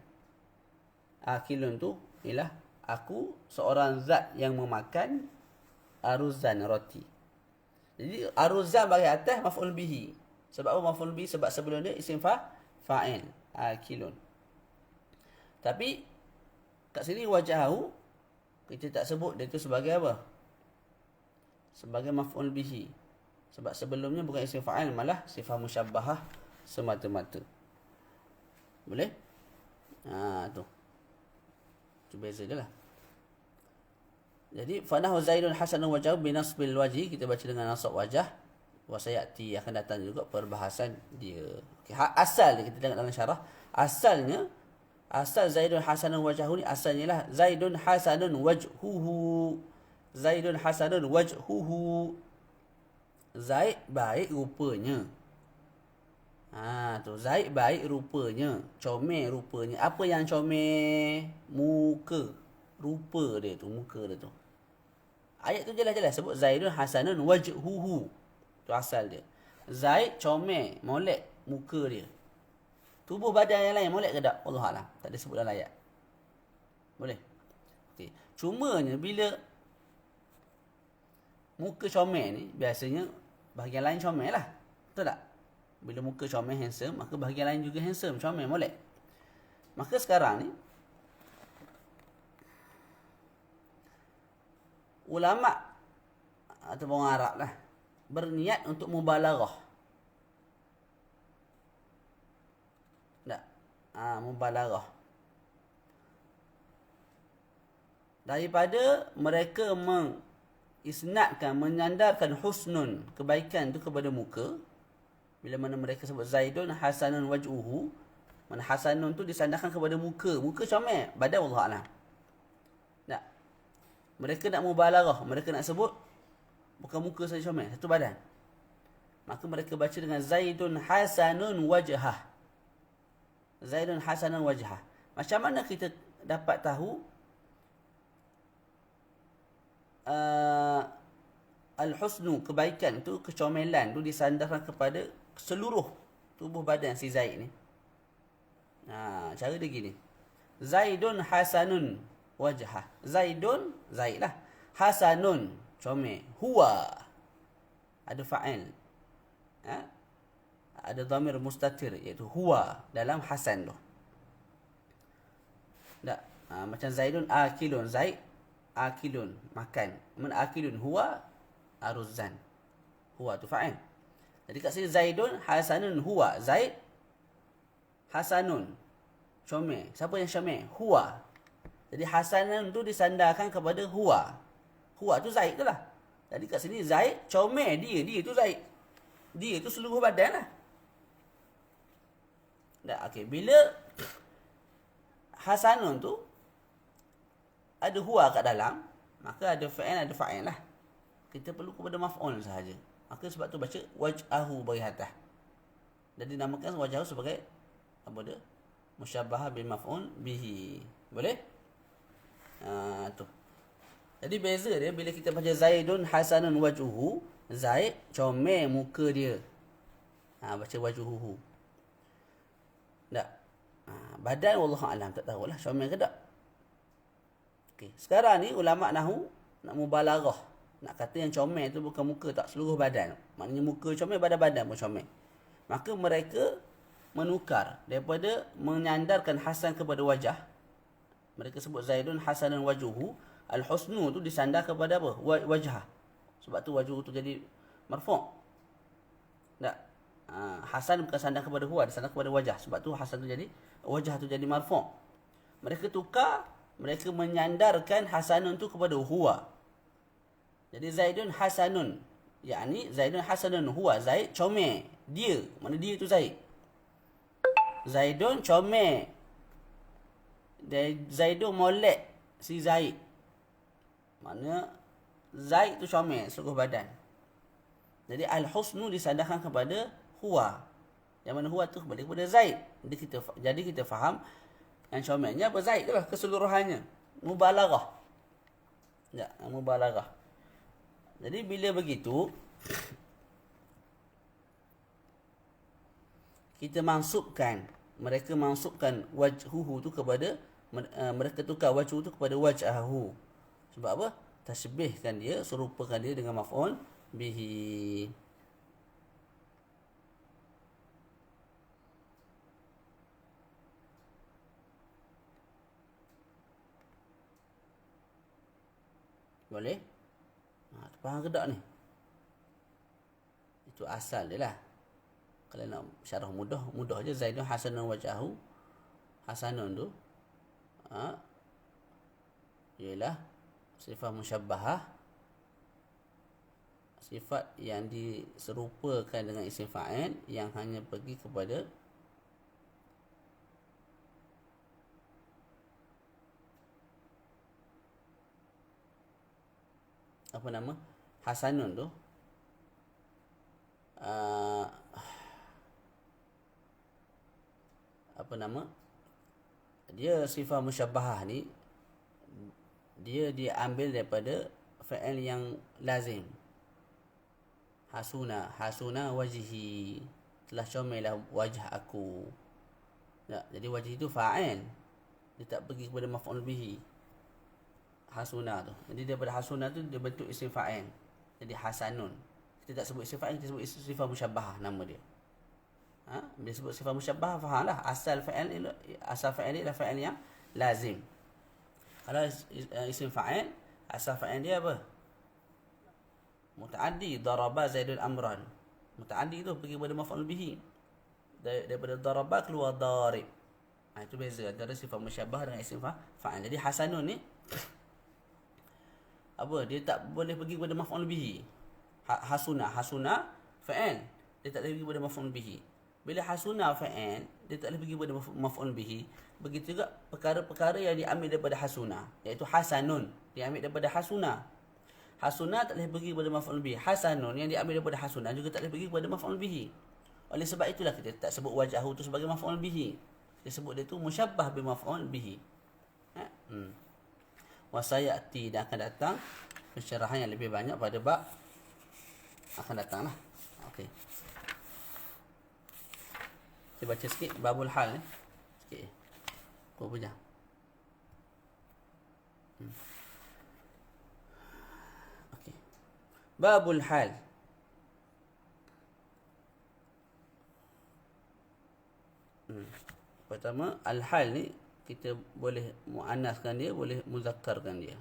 Akilun tu ialah aku seorang zat yang memakan aruzzan, roti. Jadi aruzzan bagi atas maf'ul bihi. Sebab apa maf'ul bihi? Sebab sebelum dia isim fa'il. Akilun. Tapi kat sini wajahu kita tak sebut dia tu sebagai apa? Sebagai maf'ul bihi. Sebab sebelumnya bukan isim fa'il, malah sifah musyabbahah semata-mata. Boleh? Tu. Itu beza dia lah. Jadi fanahu Zaidun hasanun wajhahu binasbil wajhi, kita baca dengan nasab wajah. Wa sayati akan datang juga perbahasan dia. Okey, asal dia kita tengok dalam syarah. Asal Zaidun hasanun wajhahu ni asalnya lah Zaidun hasanun wajhuhu. Zaidun hasanun wajhuhu. Zaid baik rupanya. Tu Zaid baik rupanya, comel rupanya. Apa yang comel? Muka. Rupa dia tu, muka dia tu. Ayat tu jelas-jelas sebut Zaidun hasanun wajhuhu. Tu asal dia. Zaid comel, molek muka dia. Tubuh badan yang lain molek ke tak? Wallahualam. Tak ada sebut dalam ayat. Boleh? Okey. Cumanya bila muka comel ni biasanya bahagian lain comel lah. Betul tak? Bila muka comel handsome, maka bahagian lain juga handsome, comel, molek. Maka sekarang ni ulama atau orang Arab lah berniat untuk mubalaghah. Tak? mubalaghah. Daripada mereka mengisnadkan, menyandarkan husnun, kebaikan itu kepada muka. Bila mana mereka sebut Zaidun hasanun waj'uhu, mana hasanun tu disandarkan kepada muka. Muka comel, badan wallahu a'lam. Tak. Mereka nak mubalaghah, mereka nak sebut bukan muka saja comel, satu badan. Maka mereka baca dengan Zaidun hasanun wajhah. Zaidun hasanun wajhah. Macam mana kita dapat tahu al-husnu, kebaikan tu, kecomelan tu disandarkan kepada seluruh tubuh badan si Zaid ni? Cara dia gini. Zaidun hasanun wajhah. Zaidun, Zaid lah. Hasanun, comel. Huwa, ada fa'il. Ada dhamir mustatir, iaitu huwa dalam hasan tu. Tak? Macam Zaidun akilun. Zaid akilun, makan. Akilun huwa aruzan. Huwa tu fa'il. Jadi kat sini Zaidun hasanun huwa. Zaid hasanun, comel. Siapa yang comel? Huwa. Jadi hasanun tu disandarkan kepada huwa. Huwa tu Zaid tu lah. Jadi kat sini Zaid comel, dia tu Zaid. Dia tu seluruh badan lah. Okey, bila hasanun tu ada huwa kat dalam, maka ada fa'il lah. Kita perlu kepada maf'ul sahaja. Maka sebab tu baca waj'ahu barihatah. Jadi namakan waj'ahu sebagai apa dia? Musyabbahah bil maf'ul bihi. Boleh? Tu. Jadi beza dia bila kita baca Zaidun hasanun waj'uhu, Zaid comel muka dia. Baca waj'uhu. Tak. Badan wallahu alam, tak tahulah comel ke tak. Okey, sekarang ni ulama nahwu nak mubalaghah. Nak kata yang comel tu bukan muka, tak, seluruh badan. Maknanya muka comel, badan pun comel. Maka mereka menukar daripada menyandarkan hasan kepada wajah. Mereka sebut Zaidun hasanun wajhuhu, al-husnu tu disandar kepada apa? Wajah. Sebab tu wajhu tu jadi marfu'. Tak. Hasan bukan sandar kepada huwa, disandar kepada wajah. Sebab tu hasan tu jadi, wajah tu jadi marfu'. Mereka tukar, mereka menyandarkan hasanun tu kepada huwa. Jadi Zaidun hasanun, yakni Zaidun hasanun huwa, Zaid comel, dia, mana dia tu Zaid. Zaidun comel, Zaidun molek si Zaid. Mana Zaid tu comel seluruh badan. Jadi al-husnu disandarkan kepada huwa. Yang mana huwa tu kembali kepada Zaid. Jadi kita faham yang comelnya apa? Zaid tu lah keseluruhannya. Mubalaghah. Ya, mubalaghah. Jadi bila begitu, kita mereka mansubkan wajhuhu tu kepada, mereka tukar wajhu tu kepada wajhahu. Sebab apa? Tasbihkan dia, serupakan dia dengan maf'ul bihi. Boleh? Faham ke tak ni? Itu asal dia lah. Kalau nak syarah mudah je. Zaidun hasanun wajhahu. Hasanun tu ialah sifat musyabbahah, sifat yang diserupakan dengan isim fa'il yang hanya pergi kepada apa nama? Hasanun tu apa nama? Dia sifat musyabbahah ni dia diambil daripada fa'il yang lazim. Hasuna wajhi, telah comelah wajah aku. Jadi wajh itu fa'il. Dia tak pergi kepada maf'ul bihi. Hasuna tu. Jadi daripada hasuna tu dia bentuk isim fa'il. Jadi hasanun. Kita tak sebut isim fa'il, kita sebut sifat musyabbahah nama dia. Bila sebut sifat musyabbahah, fahamlah asal fa'il ialah fa'il yang lazim. Kalau isim fa'il, asal fa'il dia apa? Muta'addi, daraba Zaidul amran. Muta'addi tu pergi kepada maf'ul bihi. Daripada daraba keluar darib. Itu beza antara sifat musyabbah dengan isim fa'il. Jadi hasanun ni dia tak boleh pergi kepada maf'ul bihi. Hasuna fa'il, dia tak boleh pergi kepada maf'ul bihi. Bila hasuna fa'il, dia tak boleh pergi kepada maf'ul bihi. Begitu juga perkara-perkara yang diambil daripada hasuna, iaitu hasanun diambil daripada hasuna. Hasuna tak boleh pergi kepada maf'ul bihi. Hasanun yang diambil daripada hasuna juga tak boleh pergi kepada maf'ul bihi. Oleh sebab itulah kita tak sebut wajahu tu sebagai maf'ul bihi. Kita sebut dia tu musyabbah bi maf'ul bihi. Wasayati, dan akan datang pencerahan yang lebih banyak pada bab akan datanglah. Okey. Kita baca sikit babul hal ni. Sikit. Kau punya. Okey. Babul hal. Pertama, al-hal ni kita boleh muannaskan dia, boleh muzakkarkan dia.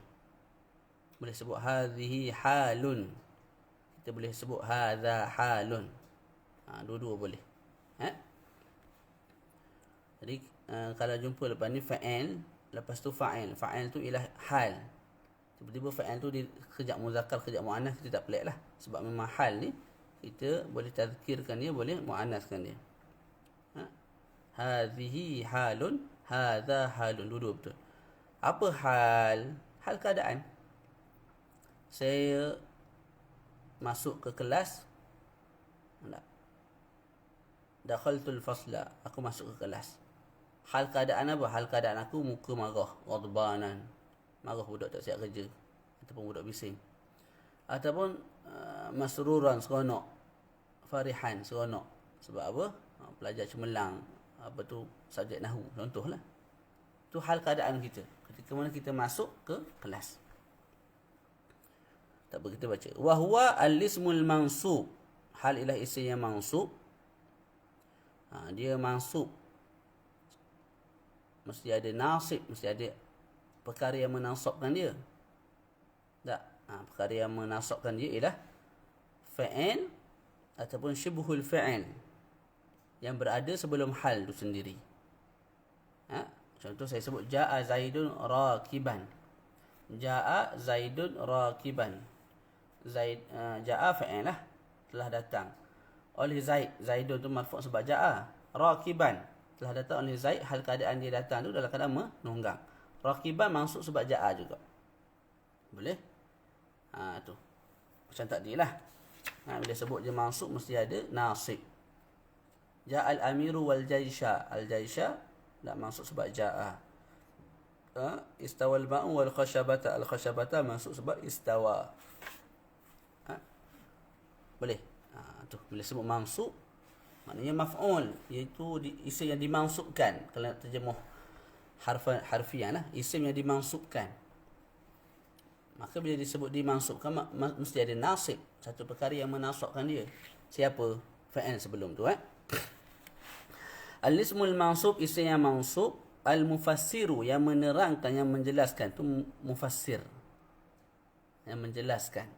Boleh sebut hadhihi halun. Kita boleh sebut hadza halun. Dua-dua boleh. Jadi kalau jumpa lepas ni fa'il, lepas tu fa'il. Fa'il tu ialah hal. Tiba-tiba fa'il tu dia kejap muzakkar, kejap muannas, kita tak pelik lah. Sebab memang hal ni kita boleh tazkirkan dia, boleh muannaskan dia. Hadhihi halun, hadza halun. Dua-dua betul. Apa hal? Hal keadaan. Saya masuk ke kelas. Dakhaltul fasla. Aku masuk ke kelas. Hal keadaan apa? Hal keadaan aku muka marah, ghadbanan. Marah, budak tak siap kerja. Ataupun budak bising. Ataupun masruran, seronok. Farihan, seronok. Sebab apa? Pelajar cemerlang. Apa tu? Subjek nahwu. Contohlah. Itu hal keadaan kita. Ketika mana kita masuk ke kelas. Tak apa, kita baca. Wahuwa al-ismul mansub. Hal ialah isim yang mansub. Dia mansub. Mesti ada nasib. Mesti ada perkara yang menasabkan dia. Tak. Perkara yang menasabkan dia ialah fa'il ataupun syibhul fa'il yang berada sebelum hal itu sendiri. Contoh saya sebut ja'a Zaidun rakiban. Ja'a Zaidun rakiban. Ja'a fa'il lah, telah datang oleh Zaid. Zaidun tu marfu' sebab ja'a. Rakiban, telah datang oleh Zaid. Hal keadaan dia datang tu dalam keadaan menunggang. Rakiban mansub sebab ja'a juga. Boleh? Tu. Macam tadi lah. Bila sebut dia mansub mesti ada nasib. Ja'al amiru wal jaisha. Al jaisha tak masuk sebab ja'a. Istawal ma'u wal khashabata. Al khashabata masuk sebab istawa. Boleh. Tu bila sebut mansub maknanya maf'ul, iaitu isim yang dimansubkan. Kalau nak terjemuh harfiah lah, isim yang dimansubkan. Maka bila disebut dimansubkan mesti ada nasib, satu perkara yang menasabkan dia. Siapa? Fa'il sebelum tu. Al-ismul mansub, isim yang mansub. Al-mufassiru, yang menerangkan, yang menjelaskan. Itu mufassir, yang menjelaskan.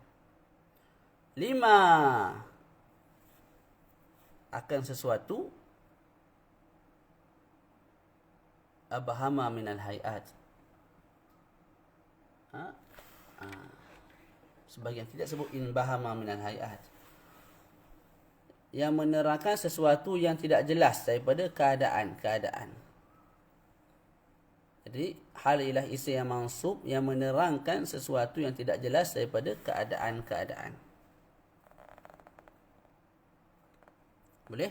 5. Akan sesuatu. Abhama minal hayat. Sebagian tidak sebut inbahama minal hayat. Yang menerangkan sesuatu yang tidak jelas daripada keadaan-keadaan. Jadi hal ialah isim yang mansub yang menerangkan sesuatu yang tidak jelas daripada keadaan-keadaan. Boleh?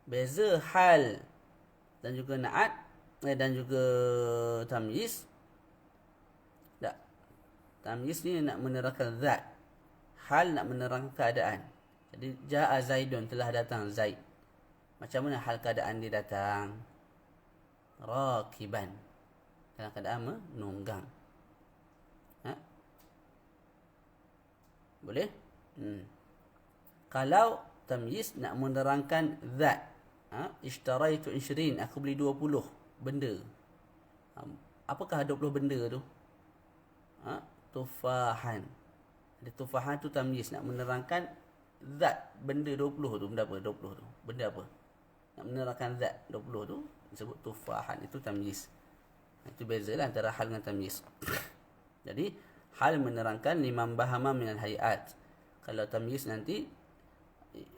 Beza hal dan juga na'at dan juga tamyiz. Tak. Tamyiz ni nak menerangkan zat. Hal nak menerangkan keadaan. Jadi ja'a Zaidun, telah datang Zaid. Macam mana hal keadaan dia datang? Rakiban, dalam keadaan menunggang. Boleh? Kalau tamyiz nak menerangkan zat. Ishtaraitu 20, aku beli 20 benda. Apakah 20 benda tu? Tufahan. Ada tufahan tu tamyiz, nak menerangkan zat benda 20 tu. Benda apa 20 tu? Benda apa? nak menerangkan zat 20 tu disebut tufahan, itu tamyiz. Itu bezalah antara hal dengan tamyiz. Jadi hal menerangkan liman bahama minal hayat. Kalau tamyiz nanti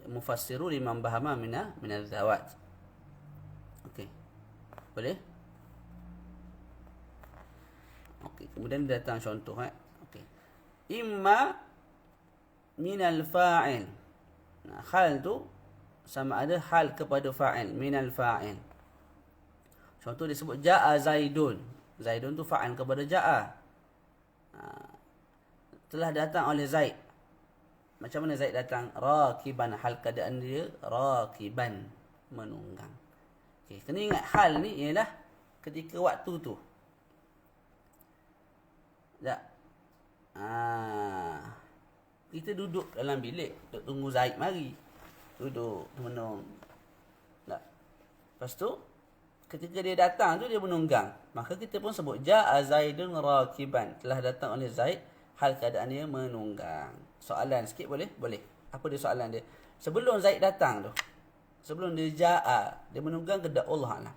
mufassiru liman bahama minal zawat. Okey. Boleh? Okey, kemudian datang contoh okey. Imma minal fa'il. Nah, hal tu sama ada hal kepada fa'il, minal fa'il. Contoh disebut ja'a Zaidun. Zaidun tu fa'il kepada ja'a. Telah datang oleh Zaid. Macam mana Zaid datang? Rakiban, hal keadaan dia rakiban, menunggang. Okey, kena ingat hal ni ialah ketika waktu tu. Tak. Kita duduk dalam bilik, duduk tunggu Zaid mari. Duduk, menung. Tak. Lepas tu, ketika dia datang tu, dia menunggang. Maka kita pun sebut, Ja'a Zaidun rakiban. Telah datang oleh Zaid, hal keadaan dia menunggang. Soalan sikit boleh? Boleh. Apa dia soalan dia? Sebelum Zaid datang tu, sebelum dia Ja'a, dia menunggang kedak Allah Alam.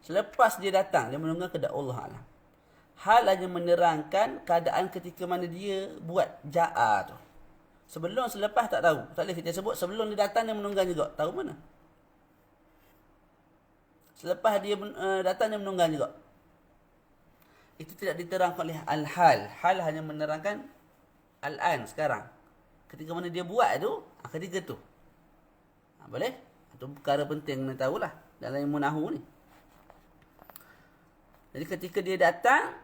Selepas dia datang, dia menunggang kedak Allah Alam. Hal hanya menerangkan keadaan ketika mana dia buat Ja'a tu. Sebelum, selepas tak tahu. Tak boleh kita sebut sebelum dia datang dia menunggang juga. Tahu mana? Selepas dia datang dia menunggang juga. Itu tidak diterangkan oleh al-hal. Hal hanya menerangkan al-an sekarang. Ketika mana dia buat tu, ketika tu. Boleh? Itu perkara penting kena tahulah dalam ilmu nahwu ni. Jadi ketika dia datang,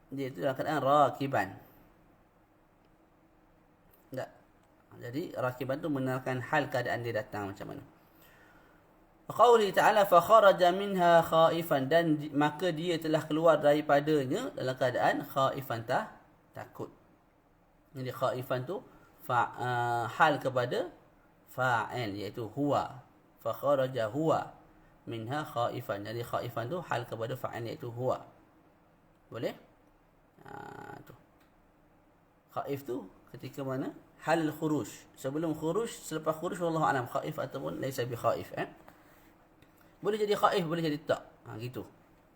dia itu dalam keadaan rakiban. Tak. Jadi rakiban tu menerangkan hal keadaan dia datang macam mana. Qauli ta'ala fa kharaja minha khaifan, dan maka dia telah keluar daripadanya dalam keadaan khaifan, takut. Jadi khaifan tu hal kepada fa'il, iaitu huwa. Fa kharaja huwa minha khaifan. Jadi khaifan tu hal kepada fa'il, iaitu huwa. Boleh? Tu. Khaif tu ketika mana? Hal khuruj. Sebelum khuruj, selepas khuruj, wallahu alam khaif ataupun laisa bi khaif. Boleh jadi khaif, boleh jadi tak. Gitu.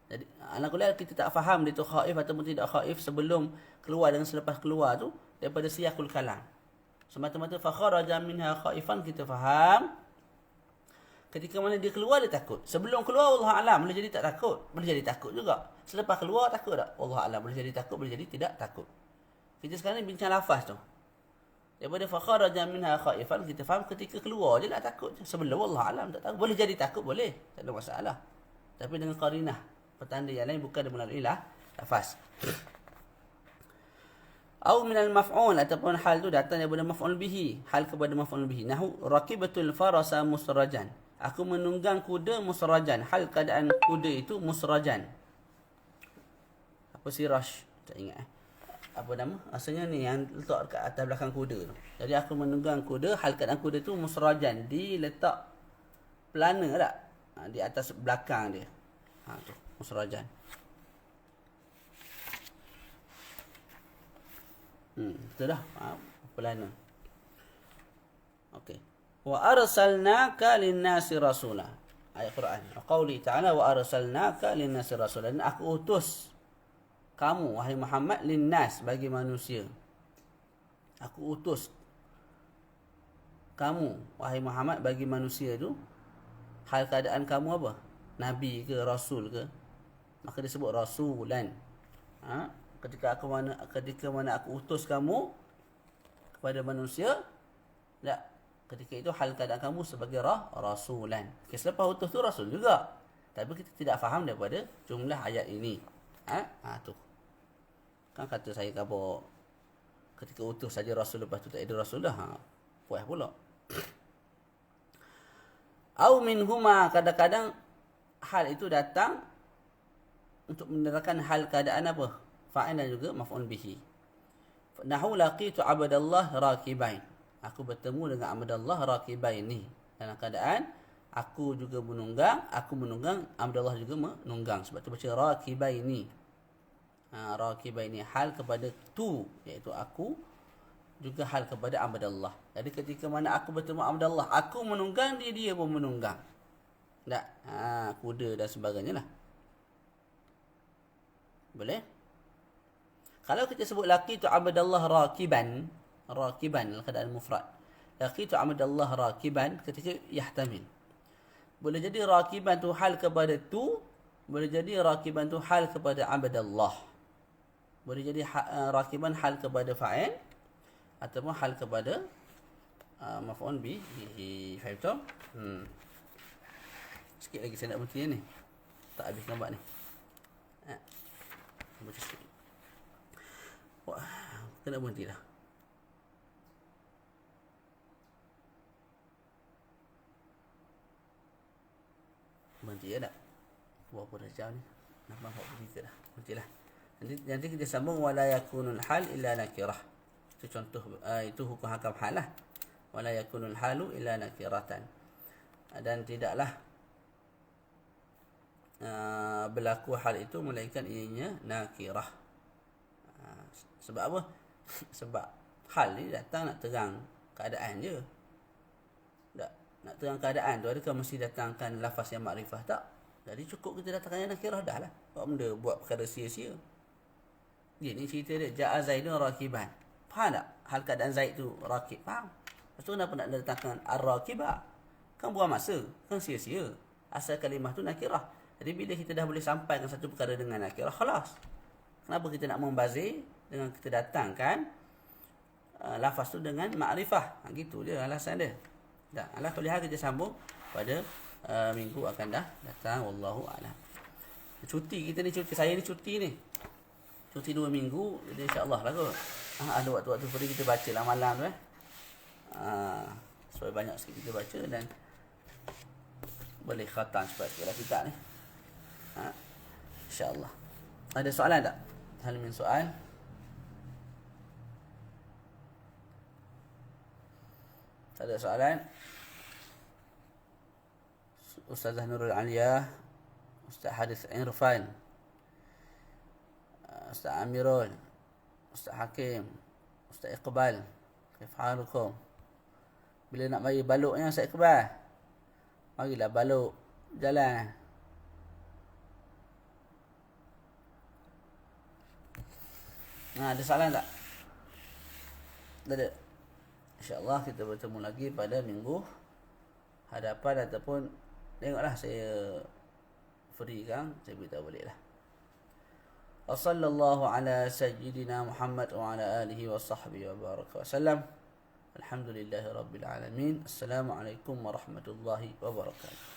Jadi ala kulli kita tak faham dia tu khaif ataupun tidak khaif sebelum keluar dengan selepas keluar tu daripada siyaqul kalam. Semata-mata fa kharaja minha khaifan, kita faham ketika mana dia keluar dia takut. Sebelum keluar wallahu alam boleh jadi tak takut, boleh jadi takut juga. Selepas keluar takut tak? Wallahu alam boleh jadi takut, boleh jadi tidak takut. Kita sekarang ni bincang lafaz tu. Daripada fa kharaja minha khaifan, kita faham ketika keluar je lah takut. Sebelum wallahu alam tak tahu. Boleh jadi takut, boleh. Tak ada masalah. Tapi dengan qarinah, petanda yang lain bukan melalui lafaz. Au minal maf'ul, ataupun hal tu datang daripada maf'ul bihi, hal kepada maf'ul bihi. Nahu raqibatul farasa musrajan. Aku menunggang kuda musrajan, hal keadaan kuda itu musrajan. Apa siraj? Tak ingat apa nama? Asalnya ni yang letak dekat atas belakang kuda tu. Jadi aku menunggang kuda, hal keadaan kuda tu musrajan, diletak pelana tak? Di atas belakang dia. Tu musrajan. Itu dah. Pelana. Okey. Wa arsalnaka lin-nasi rasula. Ayat Quran. Qauli ta'ala wa arsalnaka lin-nasi rasula. Dan aku utus kamu wahai Muhammad lin-nas, bagi manusia. Aku utus kamu wahai Muhammad bagi manusia tu, hal keadaan kamu apa? Nabi ke rasul ke? Maka disebut rasulan. Ketika mana aku utus kamu kepada manusia, tak, ketika itu hal keadaan kamu sebagai rasulan. Okay, selepas utus tu rasul juga. Tapi kita tidak faham daripada jumlah ayat ini. Tu. Kan kata saya khabar ketika utus saja rasul, lepas tu tak ada rasul dah. Puas pula. Au minhuma, kadang-kadang hal itu datang untuk menerangkan hal keadaan apa? Fa'il dan juga maf'ul bihi. Nahu laqitu abdallah rakibain. Aku bertemu dengan abdallah rakibain ni. Dalam keadaan aku juga menunggang, abdallah juga menunggang. Sebab tu baca rakibaini. Rakibaini hal kepada tu, iaitu aku, juga hal kepada abdallah. Jadi ketika mana aku bertemu abdallah, aku menunggang, dia pun menunggang. Tak? Kuda dan sebagainya lah. Boleh? Kalau kita sebut laki tu abadallah rakiban keadaan mufrad. Laki tu abadallah rakiban ketika yahtamil. Boleh jadi rakiban tu hal kepada tu, boleh jadi rakiban tu hal kepada abadallah. Boleh jadi rakiban hal kepada fa'il ataupun hal kepada maf'ul bihi. Faham tak? Sikit lagi saya nak berhenti ni. Tak habis gambar ni. Baca sikit. Wah, kena berhenti dah. Berhenti ya tak? Berapa dah jam ni? Nampak 43 dah. Berhentilah. Nanti kita sambung wala yakunul hal illa nakirah. Itu contoh, itu hukum hakam hal lah. Wala yakunul halu illa nakiratan. Dan tidaklah berlaku hal itu melainkan ianya nakirah. Sebab apa? Sebab hal ni datang nak terang keadaan je. Nak terang keadaan tu, adakah mesti datangkan lafaz yang makrifah? Tak. Jadi cukup kita datangkan yang nakirah dah lah. Buat benda, buat perkara sia-sia. Gini cerita dia, Ja'a Zaidun rakiban. Faham tak? Hal keadaan Zaid tu rakib. Faham? Lepas tu kenapa nak datangkan ar-rakibah? Kan buang masa. Kan sia-sia. Asal kalimah tu nakirah. Jadi bila kita dah boleh sampaikan satu perkara dengan nakirah, khalas. Kenapa kita nak membazir dengan kita datangkan lafaz tu dengan makrifah? Gitu je alasan dia. Dah, ala kulli hal kita sambung pada minggu akan datang, wallahu a'lam. Cuti kita ni, saya ni cuti ni. Cuti 2 minggu, jadi insya-Allah lah kot. Ada waktu-waktu free kita baca lah malam tu supaya banyak sikit kita baca dan boleh khatam cepat-cepat lah kita ni. InsyaAllah. Ada soalan tak? Hal min soal? Tak ada soalan? Ustazah Nurul Aliyah, Ustaz Hadis Irfan, Ustaz Amirul, Ustaz Hakim, Ustaz Iqbal, kaifahalukum? Bila nak bagi baluknya Ustaz Iqbal? Marilah baluk jalan. Ada soalan tak? Tak ada. InsyaAllah kita bertemu lagi pada minggu hadapan ataupun tengoklah saya free kan, saya beritahu balik lah. Wa sallallahu ala sayyidina Muhammad wa ala alihi wa sahbihi wa baraka wa sallam. Alhamdulillahi rabbil alamin. Assalamualaikum warahmatullahi wabarakatuh.